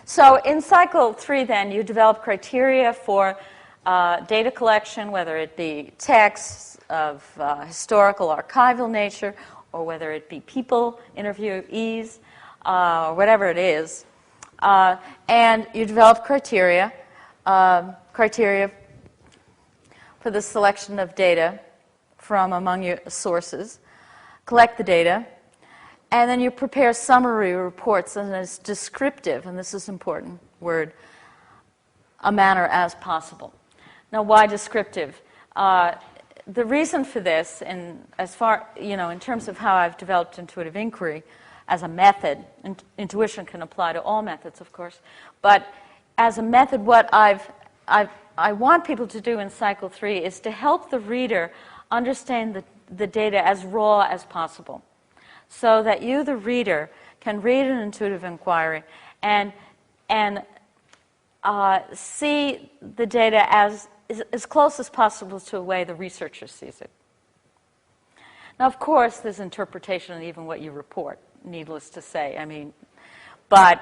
So in cycle 3, then, you develop criteria for data collection, whether it be texts of historical archival nature, or whether it be people, interviewees, or whatever it is. And you develop criteria for the selection of data from among your sources, collect the data, and then you prepare summary reports, and it's descriptive, and this is an important word, a manner as possible. Now, why descriptive? The reason for this, in terms of how I've developed intuitive inquiry as a method, intuition can apply to all methods, of course, but as a method, what I want people to do in cycle 3 is to help the reader understand the data as raw as possible, so that you, the reader, can read an intuitive inquiry and see the data as close as possible to the way the researcher sees it. Now, of course, there's interpretation in even what you report, needless to say. But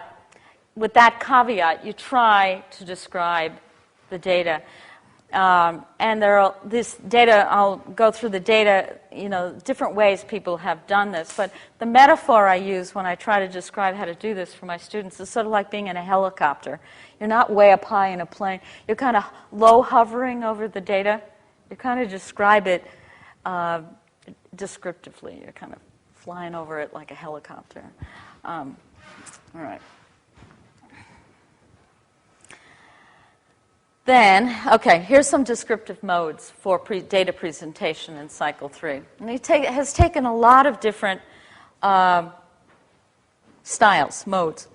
with that caveat, you try to describe the data. And there are this data, I'll go through the data, different ways people have done this. But the metaphor I use when I try to describe how to do this for my students is sort of like being in a helicopter. You're not way up high in a plane. You're kind of low hovering over the data. You kind of describe it descriptively. You're kind of flying over it like a helicopter. All right. Then, okay, here's some descriptive modes for data presentation in cycle 3. And he has taken a lot of different styles, modes.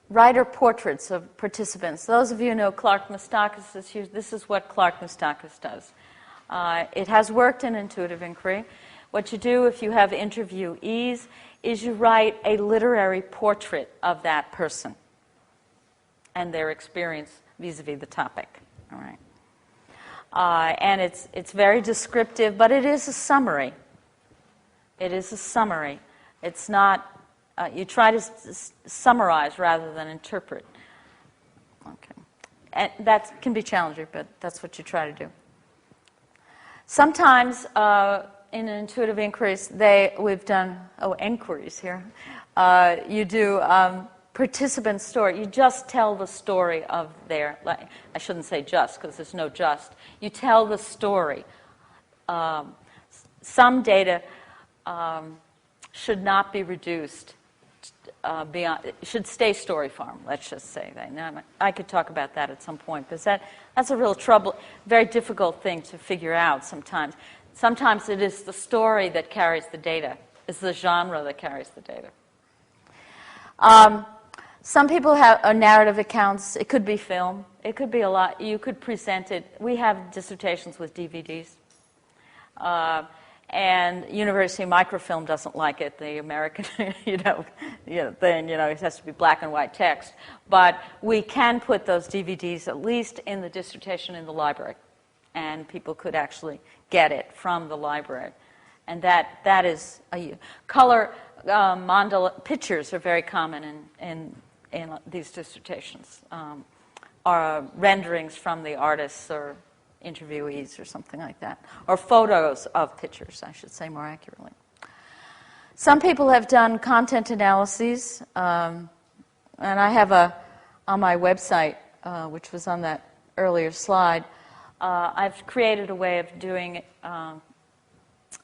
Writer portraits of participants. Those of you who know Clark Moustakis, this is what Clark Moustakis does. It has worked in intuitive inquiry. What you do if you have interviewees is you write a literary portrait of that person and their experience vis-a-vis the topic. All right. And it's very descriptive, but it is a summary. It is a summary. It's not, you try to summarize rather than interpret. Okay. And that can be challenging, but that's what you try to do. Sometimes in intuitive inquiries, we've done, inquiries here. You do participant story. You just tell the story of their, I shouldn't say just because there's no just. You tell the story. Some data should not be reduced beyond. It should stay story form. Let's just say that. Now, I could talk about that at some point, because that's a real very difficult thing to figure out sometimes. Sometimes it is the story that carries the data. It's the genre that carries the data. Some people have narrative accounts. It could be film. It could be a lot. You could present it. We have dissertations with DVDs. And University Microfilm doesn't like it. The American, thing, it has to be black and white text. But we can put those DVDs at least in the dissertation in the library, and people could actually get it from the library. And that is color mandala pictures are very common in these dissertations, are renderings from the artists or interviewees or something like that, or photos of pictures, I should say more accurately. Some people have done content analyses, and I have on my website, which was on that earlier slide, I've created a way of doing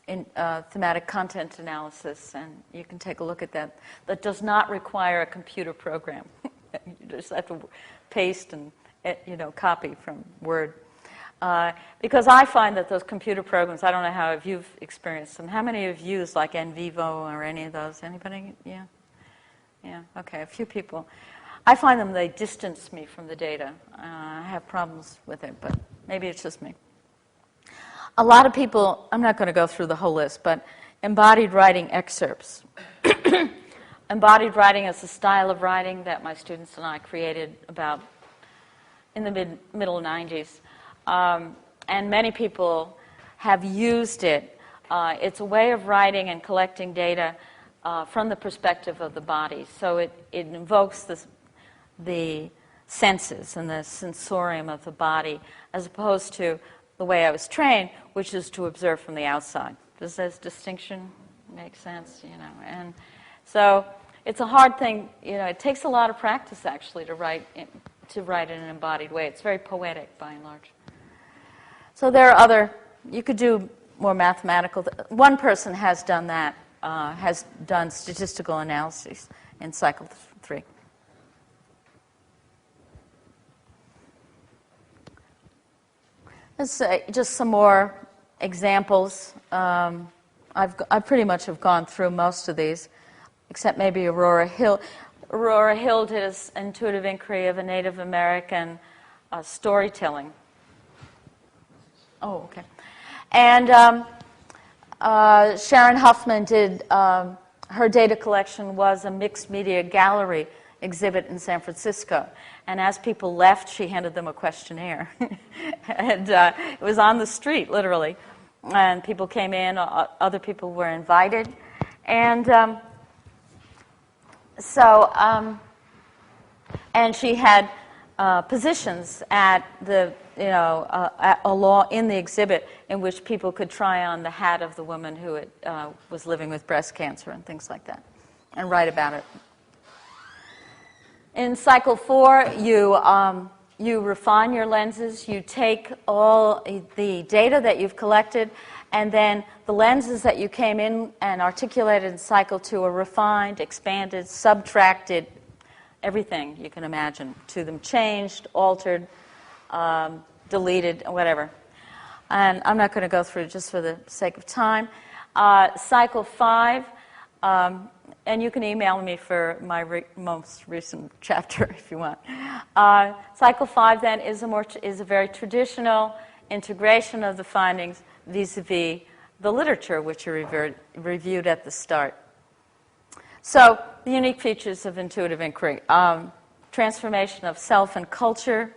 thematic content analysis, and you can take a look at that. That does not require a computer program. You just have to paste and copy from Word. Because I find that those computer programs, I don't know how you've experienced them. How many of you used like NVivo or any of those? Anybody? Yeah? Yeah, okay, a few people. I find they distance me from the data. I have problems with it, but maybe it's just me. A lot of people, I'm not going to go through the whole list, but embodied writing excerpts. Embodied writing is a style of writing that my students and I created about in the middle 90s. And many people have used it. It's a way of writing and collecting data from the perspective of the body. So it invokes the senses and the sensorium of the body, as opposed to the way I was trained, which is to observe from the outside. Does this distinction make sense? And so it's a hard thing. It takes a lot of practice actually to write in an embodied way. It's very poetic by and large. So there are you could do more mathematical. One person has done that, has done statistical analyses in cycle 3. Let's say just some more examples. I pretty much have gone through most of these, except maybe Aurora Hill. Aurora Hill did an intuitive inquiry of a Native American storytelling. Oh, okay. And Sharon Huffman did, her data collection was a mixed media gallery exhibit in San Francisco. And as people left, she handed them a questionnaire. And it was on the street, literally. And people came in, other people were invited. And and she had positions at the, in the exhibit in which people could try on the hat of the woman who was living with breast cancer and things like that, and write about it. In cycle 4, you refine your lenses. You take all the data that you've collected, and then the lenses that you came in and articulated in cycle 2 are refined, expanded, subtracted, everything you can imagine to them, changed, altered, deleted, whatever. And I'm not going to go through it just for the sake of time. Cycle 5, and you can email me for my most recent chapter if you want. Cycle 5 then is a very traditional integration of the findings vis-a-vis the literature which are reviewed at the start. So the unique features of intuitive inquiry: transformation of self and culture,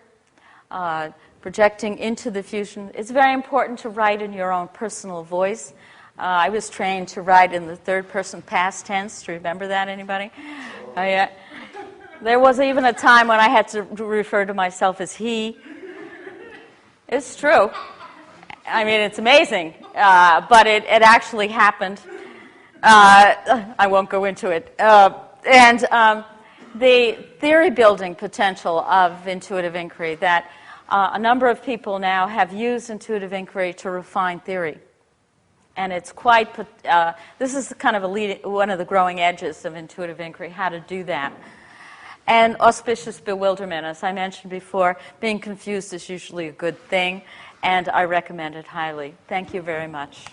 projecting into the fusion. It's very important to write in your own personal voice. I was trained to write in the third-person past tense. Do you remember that, anybody? Oh, yeah. There was even a time when I had to refer to myself as he. It's true. I mean, it's amazing, but it actually happened. I won't go into it. And the theory-building potential of intuitive inquiry, that a number of people now have used intuitive inquiry to refine theory. And it's quite, this is kind of one of the growing edges of intuitive inquiry, how to do that. And auspicious bewilderment, as I mentioned before, being confused is usually a good thing, and I recommend it highly. Thank you very much.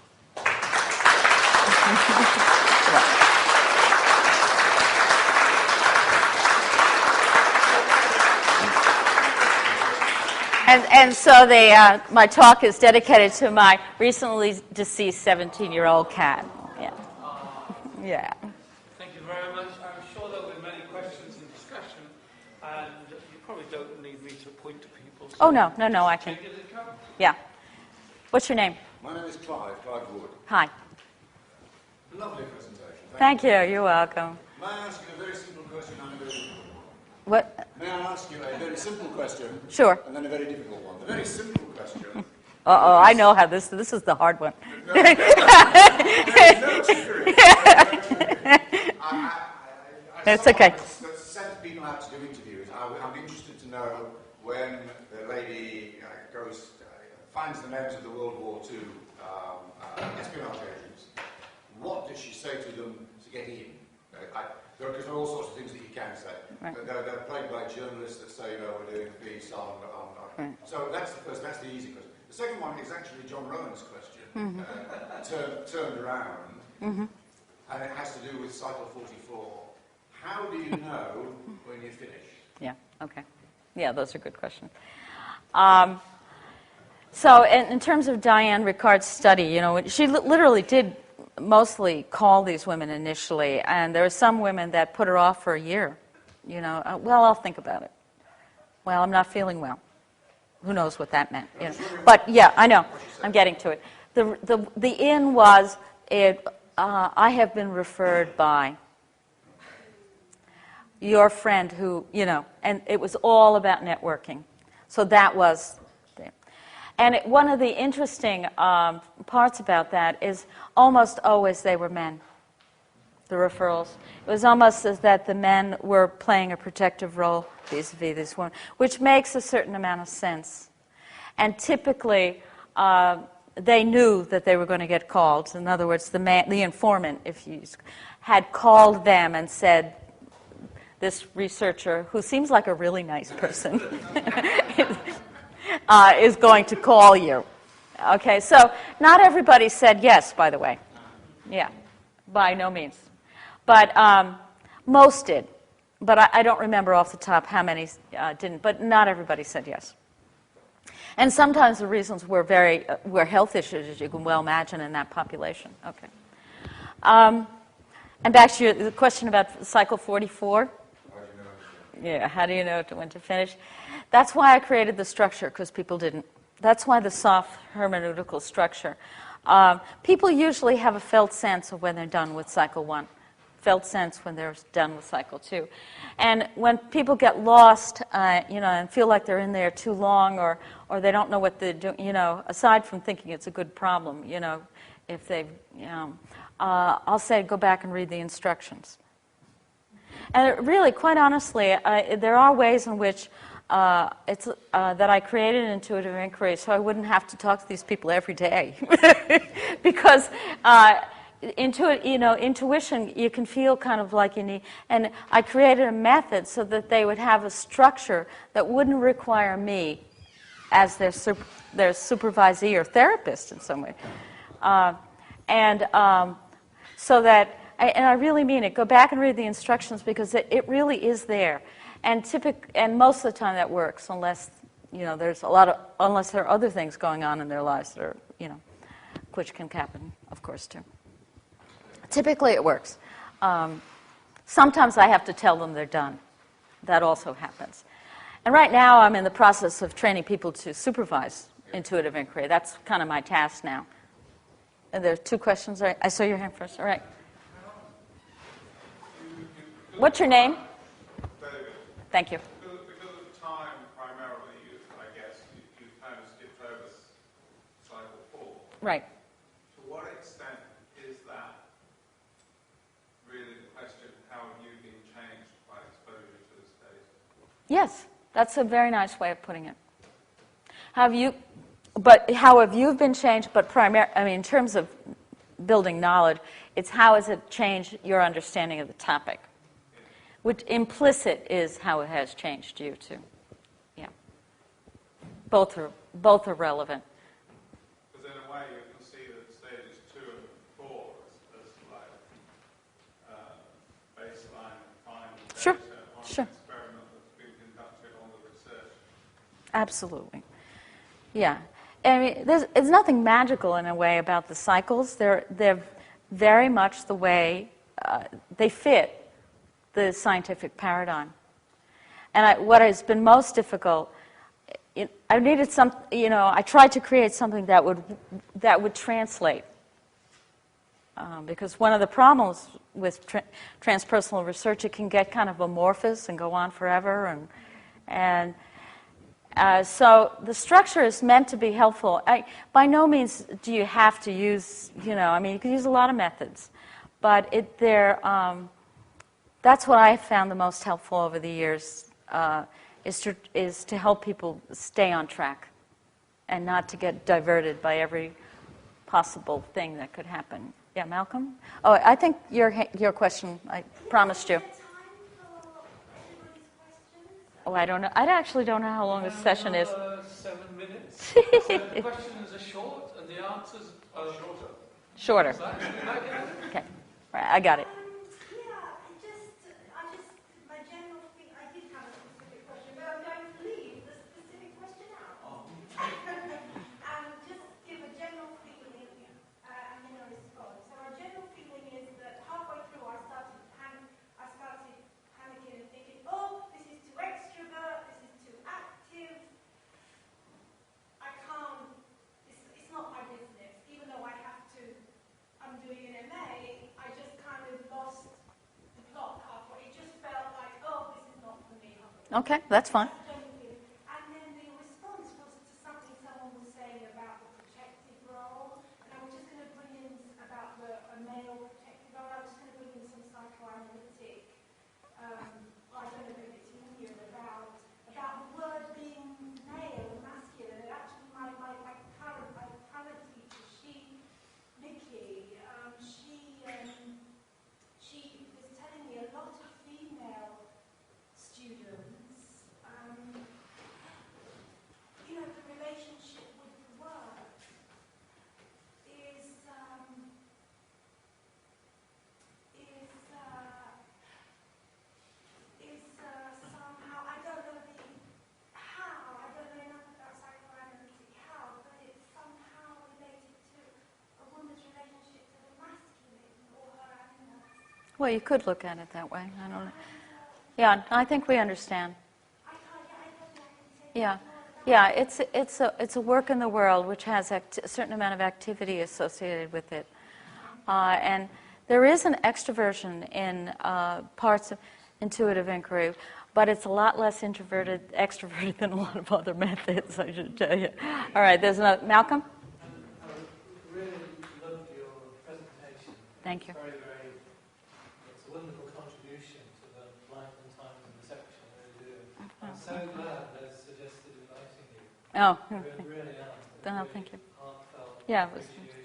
And so my talk is dedicated to my recently deceased 17-year-old cat. Yeah. Yeah. Thank you very much. I'm sure there will be many questions and discussion, and you probably don't need me to point to people. So Oh, no, I can. take it as it comes. Yeah. What's your name? My name is Clive Wood. Hi. Lovely presentation. Thank you. You're welcome. May I ask you a very simple question and a very... What? May I ask you a very simple question? Sure. And then a very difficult one. The very simple question... Uh-oh, I know how this is the hard one. No, there is no secret. It's okay. That sent people out to do interviews. I'm interested to know when the lady finds the names of the World War II espionage agents, what does she say to them to get in? Because there are all sorts of things that you can say. Right. They're played by journalists that say, no, we're doing a piece on. Right. So that's the first, that's the easy question. The second one is actually John Rowan's question, turned around, and it has to do with cycle 44. How do you know when you finish? Yeah, okay. Yeah, those are good questions. So in terms of Diane Ricard's study, she literally did mostly call these women initially, and there were some women that put her off for a year. Well, I'll think about it. Well, I'm not feeling well. Who knows what that meant? But yeah, I know. I'm getting to it. The in was I have been referred by your friend who, and it was all about networking. So that was there. And one of the interesting parts about that is almost always they were men, the referrals. It was almost as that the men were playing a protective role vis-a-vis this woman, which makes a certain amount of sense. And typically, they knew that they were going to get called. In other words, the informant, if you had called them and said, this researcher, who seems like a really nice person, is going to call you. Okay, so not everybody said yes, by the way. Yeah, by no means. But most did. But I don't remember off the top how many didn't. But not everybody said yes. And sometimes the reasons were were health issues, as you can well imagine, in that population. Okay. And back to the question about cycle 44. Yeah, how do you know when to finish? That's why I created the structure, because people didn't. That's why the soft hermeneutical structure. People usually have a felt sense of when they're done with cycle 1, felt sense when they're done with cycle 2. And when people get lost, and feel like they're in there too long, or they don't know what they're doing, aside from thinking it's a good problem, if they've, I'll say go back and read the instructions. And really, quite honestly, there are ways in which that I created intuitive inquiry so I wouldn't have to talk to these people every day. Because intuition, you can feel kind of like you need, and I created a method so that they would have a structure that wouldn't require me as their supervisee or therapist in some way. So that, and I really mean it, go back and read the instructions because it really is there. And most of the time that works unless, unless there are other things going on in their lives that are, which can happen, of course, too. Typically it works. Sometimes I have to tell them they're done. That also happens. And right now I'm in the process of training people to supervise intuitive inquiry. That's kind of my task now. And there are 2 questions. Right? I saw your hand first. All right. What's your name? David. Thank you. Because of time, primarily, I guess, you kind of skipped over cycle 4. Right. To what extent is that really the question, how have you been changed by exposure to the state? Yes, that's a very nice way of putting it. How have you been changed, but in terms of building knowledge. It's how has it changed your understanding of the topic. Which implicit is how it has changed you too. Yeah. Both are relevant. Because in a way you can see that stages 2 and 4 as like baseline and final Sure. data on Sure. an experiment that's been conducted on the research. Absolutely. Yeah. I mean, there's nothing magical in a way about the cycles. They're very much the way they fit the scientific paradigm. And what has been most difficult, I needed I tried to create something that would translate. Because one of the problems with transpersonal research, it can get kind of amorphous and go on forever. So the structure is meant to be helpful. By no means do you have to use, you can use a lot of methods. But that's what I found the most helpful over the years, is to help people stay on track and not to get diverted by every possible thing that could happen. Yeah, Malcolm? Oh, I think your question, I promised you. Oh, I don't know. I actually don't know how long this session is. 7 minutes. So the questions are short and the answers are Shorter. So actually, like, Okay. Right, I got it. My general thing, I did have a specific question, but I'm going to leave the specific question out. And just give a general feeling, and then I'll respond. So my general feeling is that halfway through I started panicking and thinking, oh, this is too extrovert, this is too active. I can't, it's not my business. Even though I have to, I'm doing an MA, I just kind of lost the plot halfway. It just felt like, oh, this is not for me. Okay, that's fine. And then the response was to something someone was saying about the protective role. And I was just going to bring in about a male protective role. I was going to bring in some psychoanalytic, I don't know if it's Indian, about the word being male and masculine. And actually my current teacher, Nikki, she was telling me a lot of female students, the relationship with the work is somehow, I don't know I don't know enough about psychoanalytic how, but it's somehow related to a woman's relationship to the masculine or her animals. Well, you could look at it that way. I don't know. Yeah, I think we understand. Yeah. Yeah, it's a work in the world which has a certain amount of activity associated with it. And there is an extroversion in parts of intuitive inquiry, but it's a lot less extroverted than a lot of other methods, I should tell you. All right, there's another. Malcolm? I really loved your presentation. Thank you. It's a wonderful contribution to the life and times and reception we do. I'm so glad they suggested inviting you. Oh, I really am. oh, thank you. Heartfelt. Yeah,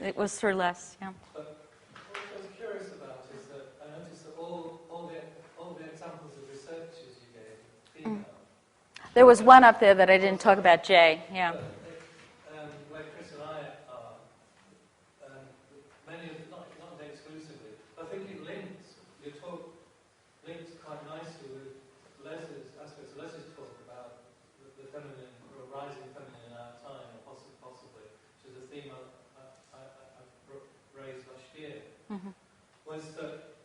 it was through Les, yeah. But what I was curious about is that I noticed that all the examples of researchers you gave, female. There was one up there that I didn't talk about, Jay, yeah. Where Chris and I are, many of, not exclusively, I think it links, your talk links quite nicely with Les's aspects of Les's talk about the feminine, or rising feminine in our time, or possibly, which is a theme I raised last year, was that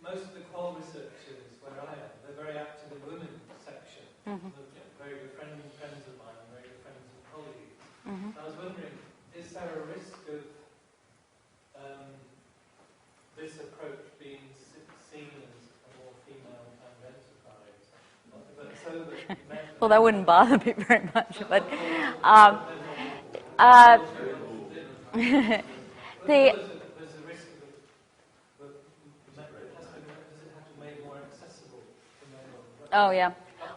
most of the qual researchers where I am, they're very active in the women's section. Very good friends of mine, and very good friends and colleagues. I was wondering, is there a risk of this approach being seen as a more female kind of enterprise? Well, that wouldn't bother me very much, but there's a risk of does it have to be made more accessible to male? oh, yeah.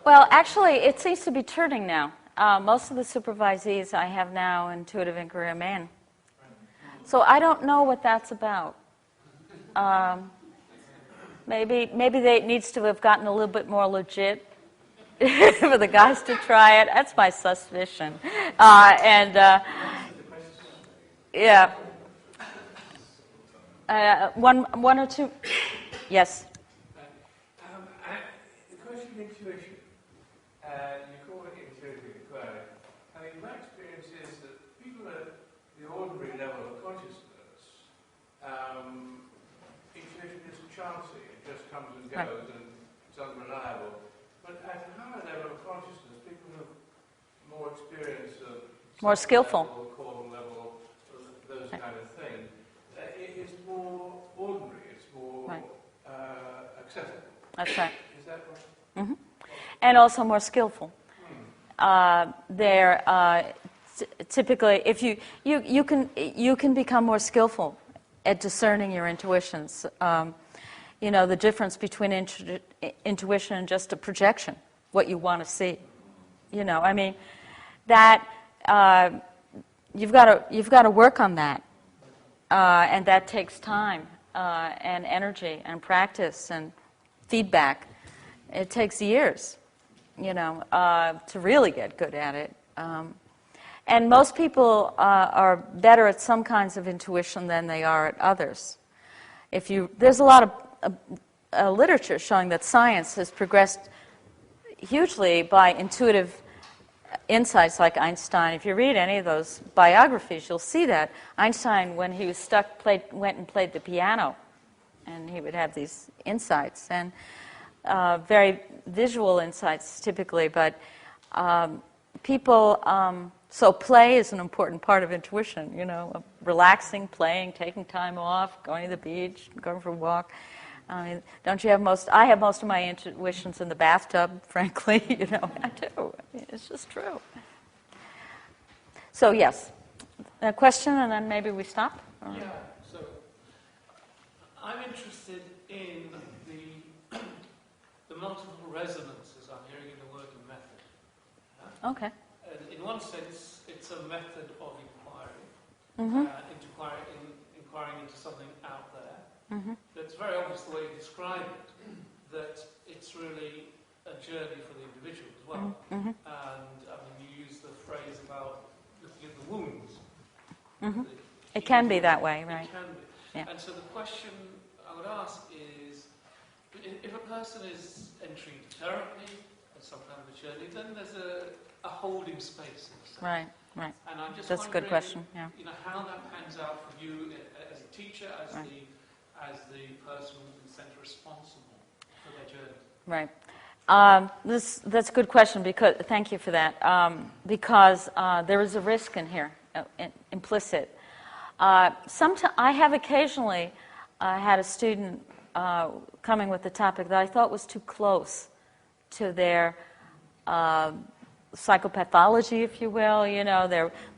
Well, actually, it seems to be turning now. Most of the supervisees I have now in intuitive inquiry are men. So I don't know what that's about. Maybe it needs to have gotten a little bit more legit for the guys to try it. That's my suspicion. Yeah. One or two. Yes. The question of intuition, you call it intuitive inquiry. I mean, my experience is that people at the ordinary level of consciousness, intuition is chancy. It just comes and goes, and it's unreliable. But at a higher level of consciousness, people have more experience of more skillful, level, causal level, those kind of things. It is more ordinary. It's more accessible. That's right. Is that right? Mm-hmm. And also more skillful. They're typically, if you can become more skillful at discerning your intuitions. The difference between intuition and just a projection, what you want to see. I mean, that you've got to work on that, and that takes time and energy and practice and feedback. It takes years, to really get good at it. And most people are better at some kinds of intuition than they are at others. There's a lot of literature showing that science has progressed hugely by intuitive insights like Einstein. If you read any of those biographies, you'll see that Einstein, when he was stuck, went and played the piano, and he would have these insights, and very visual insights typically, but people, so play is an important part of intuition, relaxing, playing, taking time off, going to the beach, going for a walk. Don't you have I have most of my intuitions in the bathtub, frankly, I do. It's just true. So yes, a question, and then maybe we stop? Or? Yeah, so I'm interested in the multiple resonances I'm hearing in the word and method. Okay. In one sense, it's a method of inquiry, Mm-hmm. Inquiring into something out there. Mm-hmm. That's very obvious the way you describe it, that it's really a journey for the individual as well. Mm-hmm. And you use the phrase about looking at the wounds. Mm-hmm. It can be that way, right? It can be. Yeah. And so the question I would ask is, if a person is entering therapy at some kind of a journey, then there's a holding space. Right. And I'm just That's a good question. Yeah. How that pans out for you as a teacher, as the person in the centre responsible for their journey. Right. That's a good question. Thank you for that. Because there is a risk in here, implicit. I have occasionally had a student coming with a topic that I thought was too close to their psychopathology, if you will.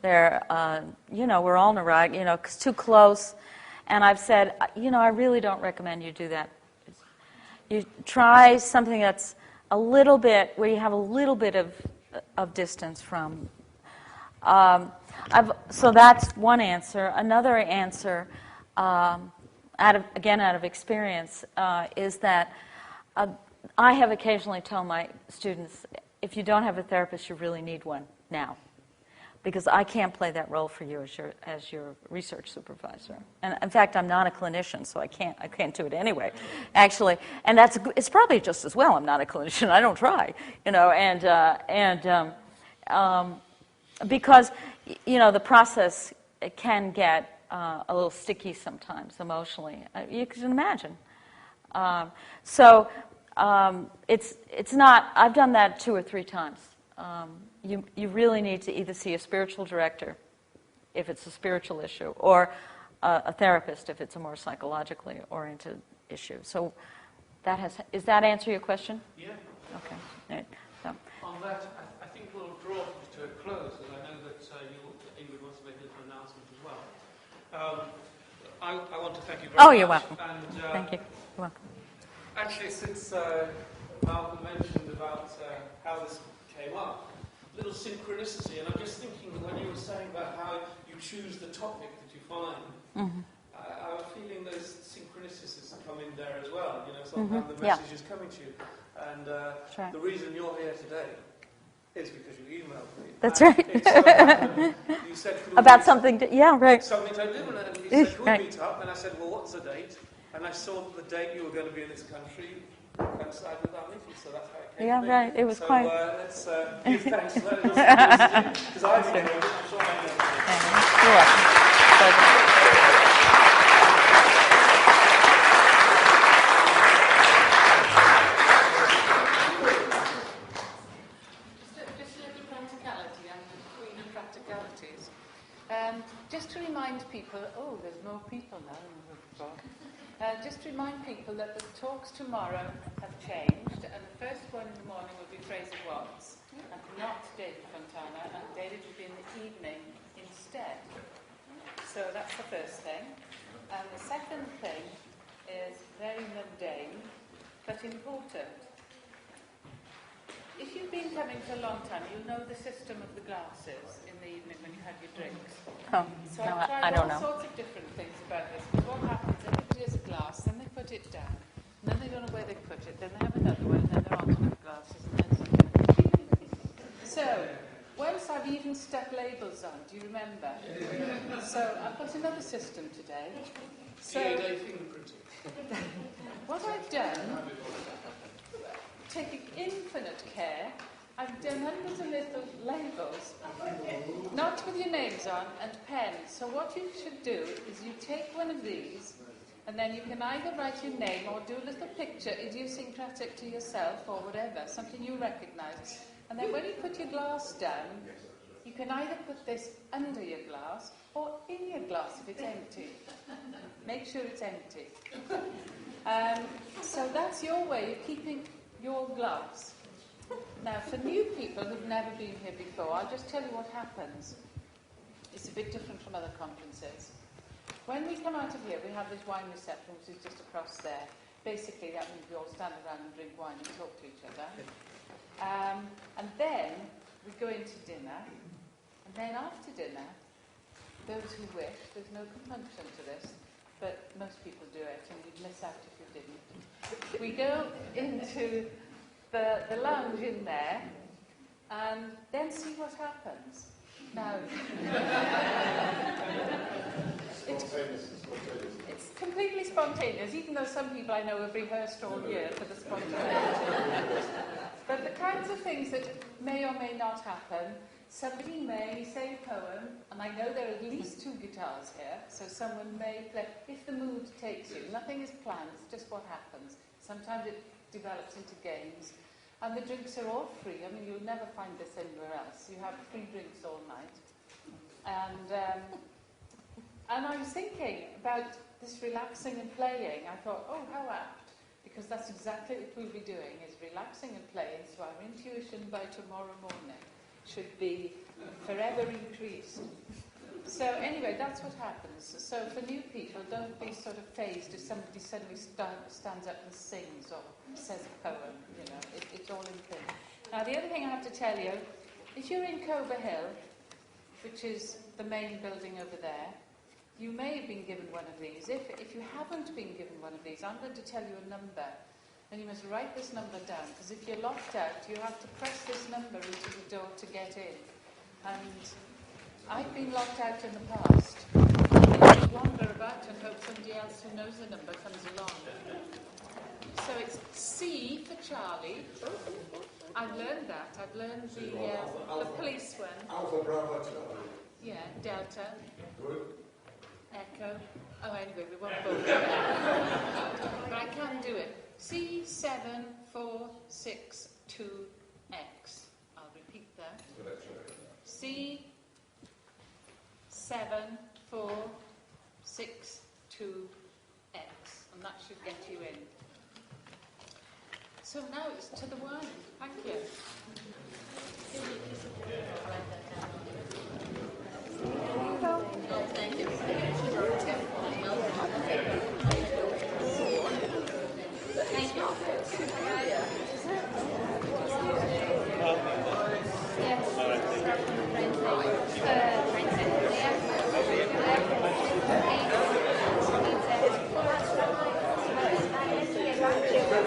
We're all neurotic. It's too close. And I've said, I really don't recommend you do that. You try something that's a little bit, where you have a little bit of distance from. So that's one answer. Another answer, out of experience, is that I have occasionally told my students, if you don't have a therapist, you really need one now, because I can't play that role for you as your research supervisor. And in fact, I'm not a clinician, so I can't do it anyway, actually. And it's probably just as well I'm not a clinician. I don't try, because the process can get a little sticky sometimes emotionally. You can imagine. It's not. I've done that 2 or 3 times. You really need to either see a spiritual director if it's a spiritual issue, or a therapist if it's a more psychologically oriented issue. So does that answer your question? Yeah. Okay. Right. So. On that, I think we'll draw to a close, and I know that Ingrid wants to make a little announcement as well. I want to thank you very much. Oh, you're welcome. And, thank you. You're welcome. Actually, since Malcolm mentioned about how this came up, little synchronicity. And I'm just thinking when you were saying about how you choose the topic that you find, I was feeling those synchronicities come in there as well. You know, sometimes the message is coming to you. And the reason you're here today is because you emailed me. That's right. You said, about something, right. Something totally different. And you said, can we meet up? And I said, well, what's the date? And I saw the date you were going to be in this country coincide with that meeting. So that's how it came to be. Right. It was quite... let's give thanks to that. Because I didn't know it. I'm sure I know it. You're welcome. Just to remind people, there's more people now than there were before. Just to remind people that the talks tomorrow have changed, and the first one in the morning will be Fraser Watts, and not David Fontana, and David will be in the evening instead. So that's the first thing. And the second thing is very mundane, but important. If you've been coming for a long time, you'll know the system of the glasses in the evening when you have your drinks. So I've tried all sorts of different things about this. But what happens, everybody has a glass, then they put it down, and then they don't know where they put it, then they have another one, and then they're on to the glasses, and then something. So, once I've even stuck labels on, do you remember? So I've got another system today. So what I've done, taking infinite care, I've done hundreds of little labels, not with your names on, and pens. So what you should do is you take one of these, and then you can either write your name or do a little picture idiosyncratic to yourself or whatever, something you recognise. And then when you put your glass down, you can either put this under your glass or in your glass if it's empty. Make sure it's empty. So that's your way of keeping your glass. Now, for new people who've never been here before, I'll just tell you what happens. It's a bit different from other conferences. When we come out of here, we have this wine reception, which is just across there. Basically, that means we all stand around and drink wine and talk to each other. And then we go into dinner. And then after dinner, those who wish, there's no compunction to this, but most people do it, and you'd miss out if you didn't. We go into the lounge in there, and then see what happens. Now, it's completely spontaneous, even though some people I know have rehearsed all year for the spontaneity. But the kinds of things that may or may not happen, somebody may say a poem, and I know there are at least 2 guitars here, so someone may play, if the mood takes you. Nothing is planned, it's just what happens. Sometimes it develops into games. And the drinks are all free. I mean, you'll never find this anywhere else. You have free drinks all night. And I was thinking about this relaxing and playing. I thought, how apt. Because that's exactly what we'll be doing, is relaxing and playing. So our intuition by tomorrow morning should be forever increased. So anyway, that's what happens. So for new people, don't be sort of phased if somebody suddenly stands up and sings or says a poem. You know, it's all in thing. Now, the other thing I have to tell you, if you're in Cober Hill, which is the main building over there, you may have been given one of these. If you haven't been given one of these, I'm going to tell you a number, and you must write this number down, because if you're locked out, you have to press this number into the door to get in. And I've been locked out in the past. I just wander about and hope somebody else who knows the number comes along. So it's C for Charlie. I've learned that. I've learned the police one. Alpha, Bravo, Charlie. Yeah, Delta. Good. Echo. Oh, anyway, we won't bother. But I can do it. C7462X. I'll repeat that. C7462X. And that should get you in. So now it's to the wine. Thank you. Thank you. Yes. I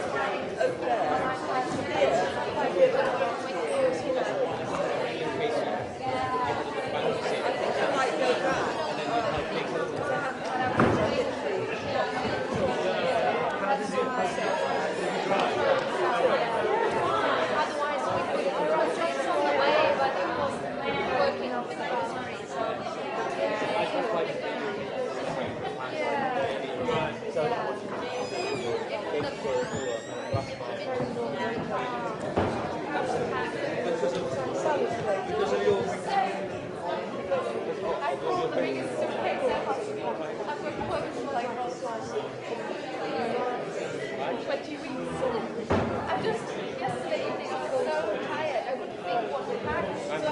thought the biggest impact I've worked for like Rosemarie.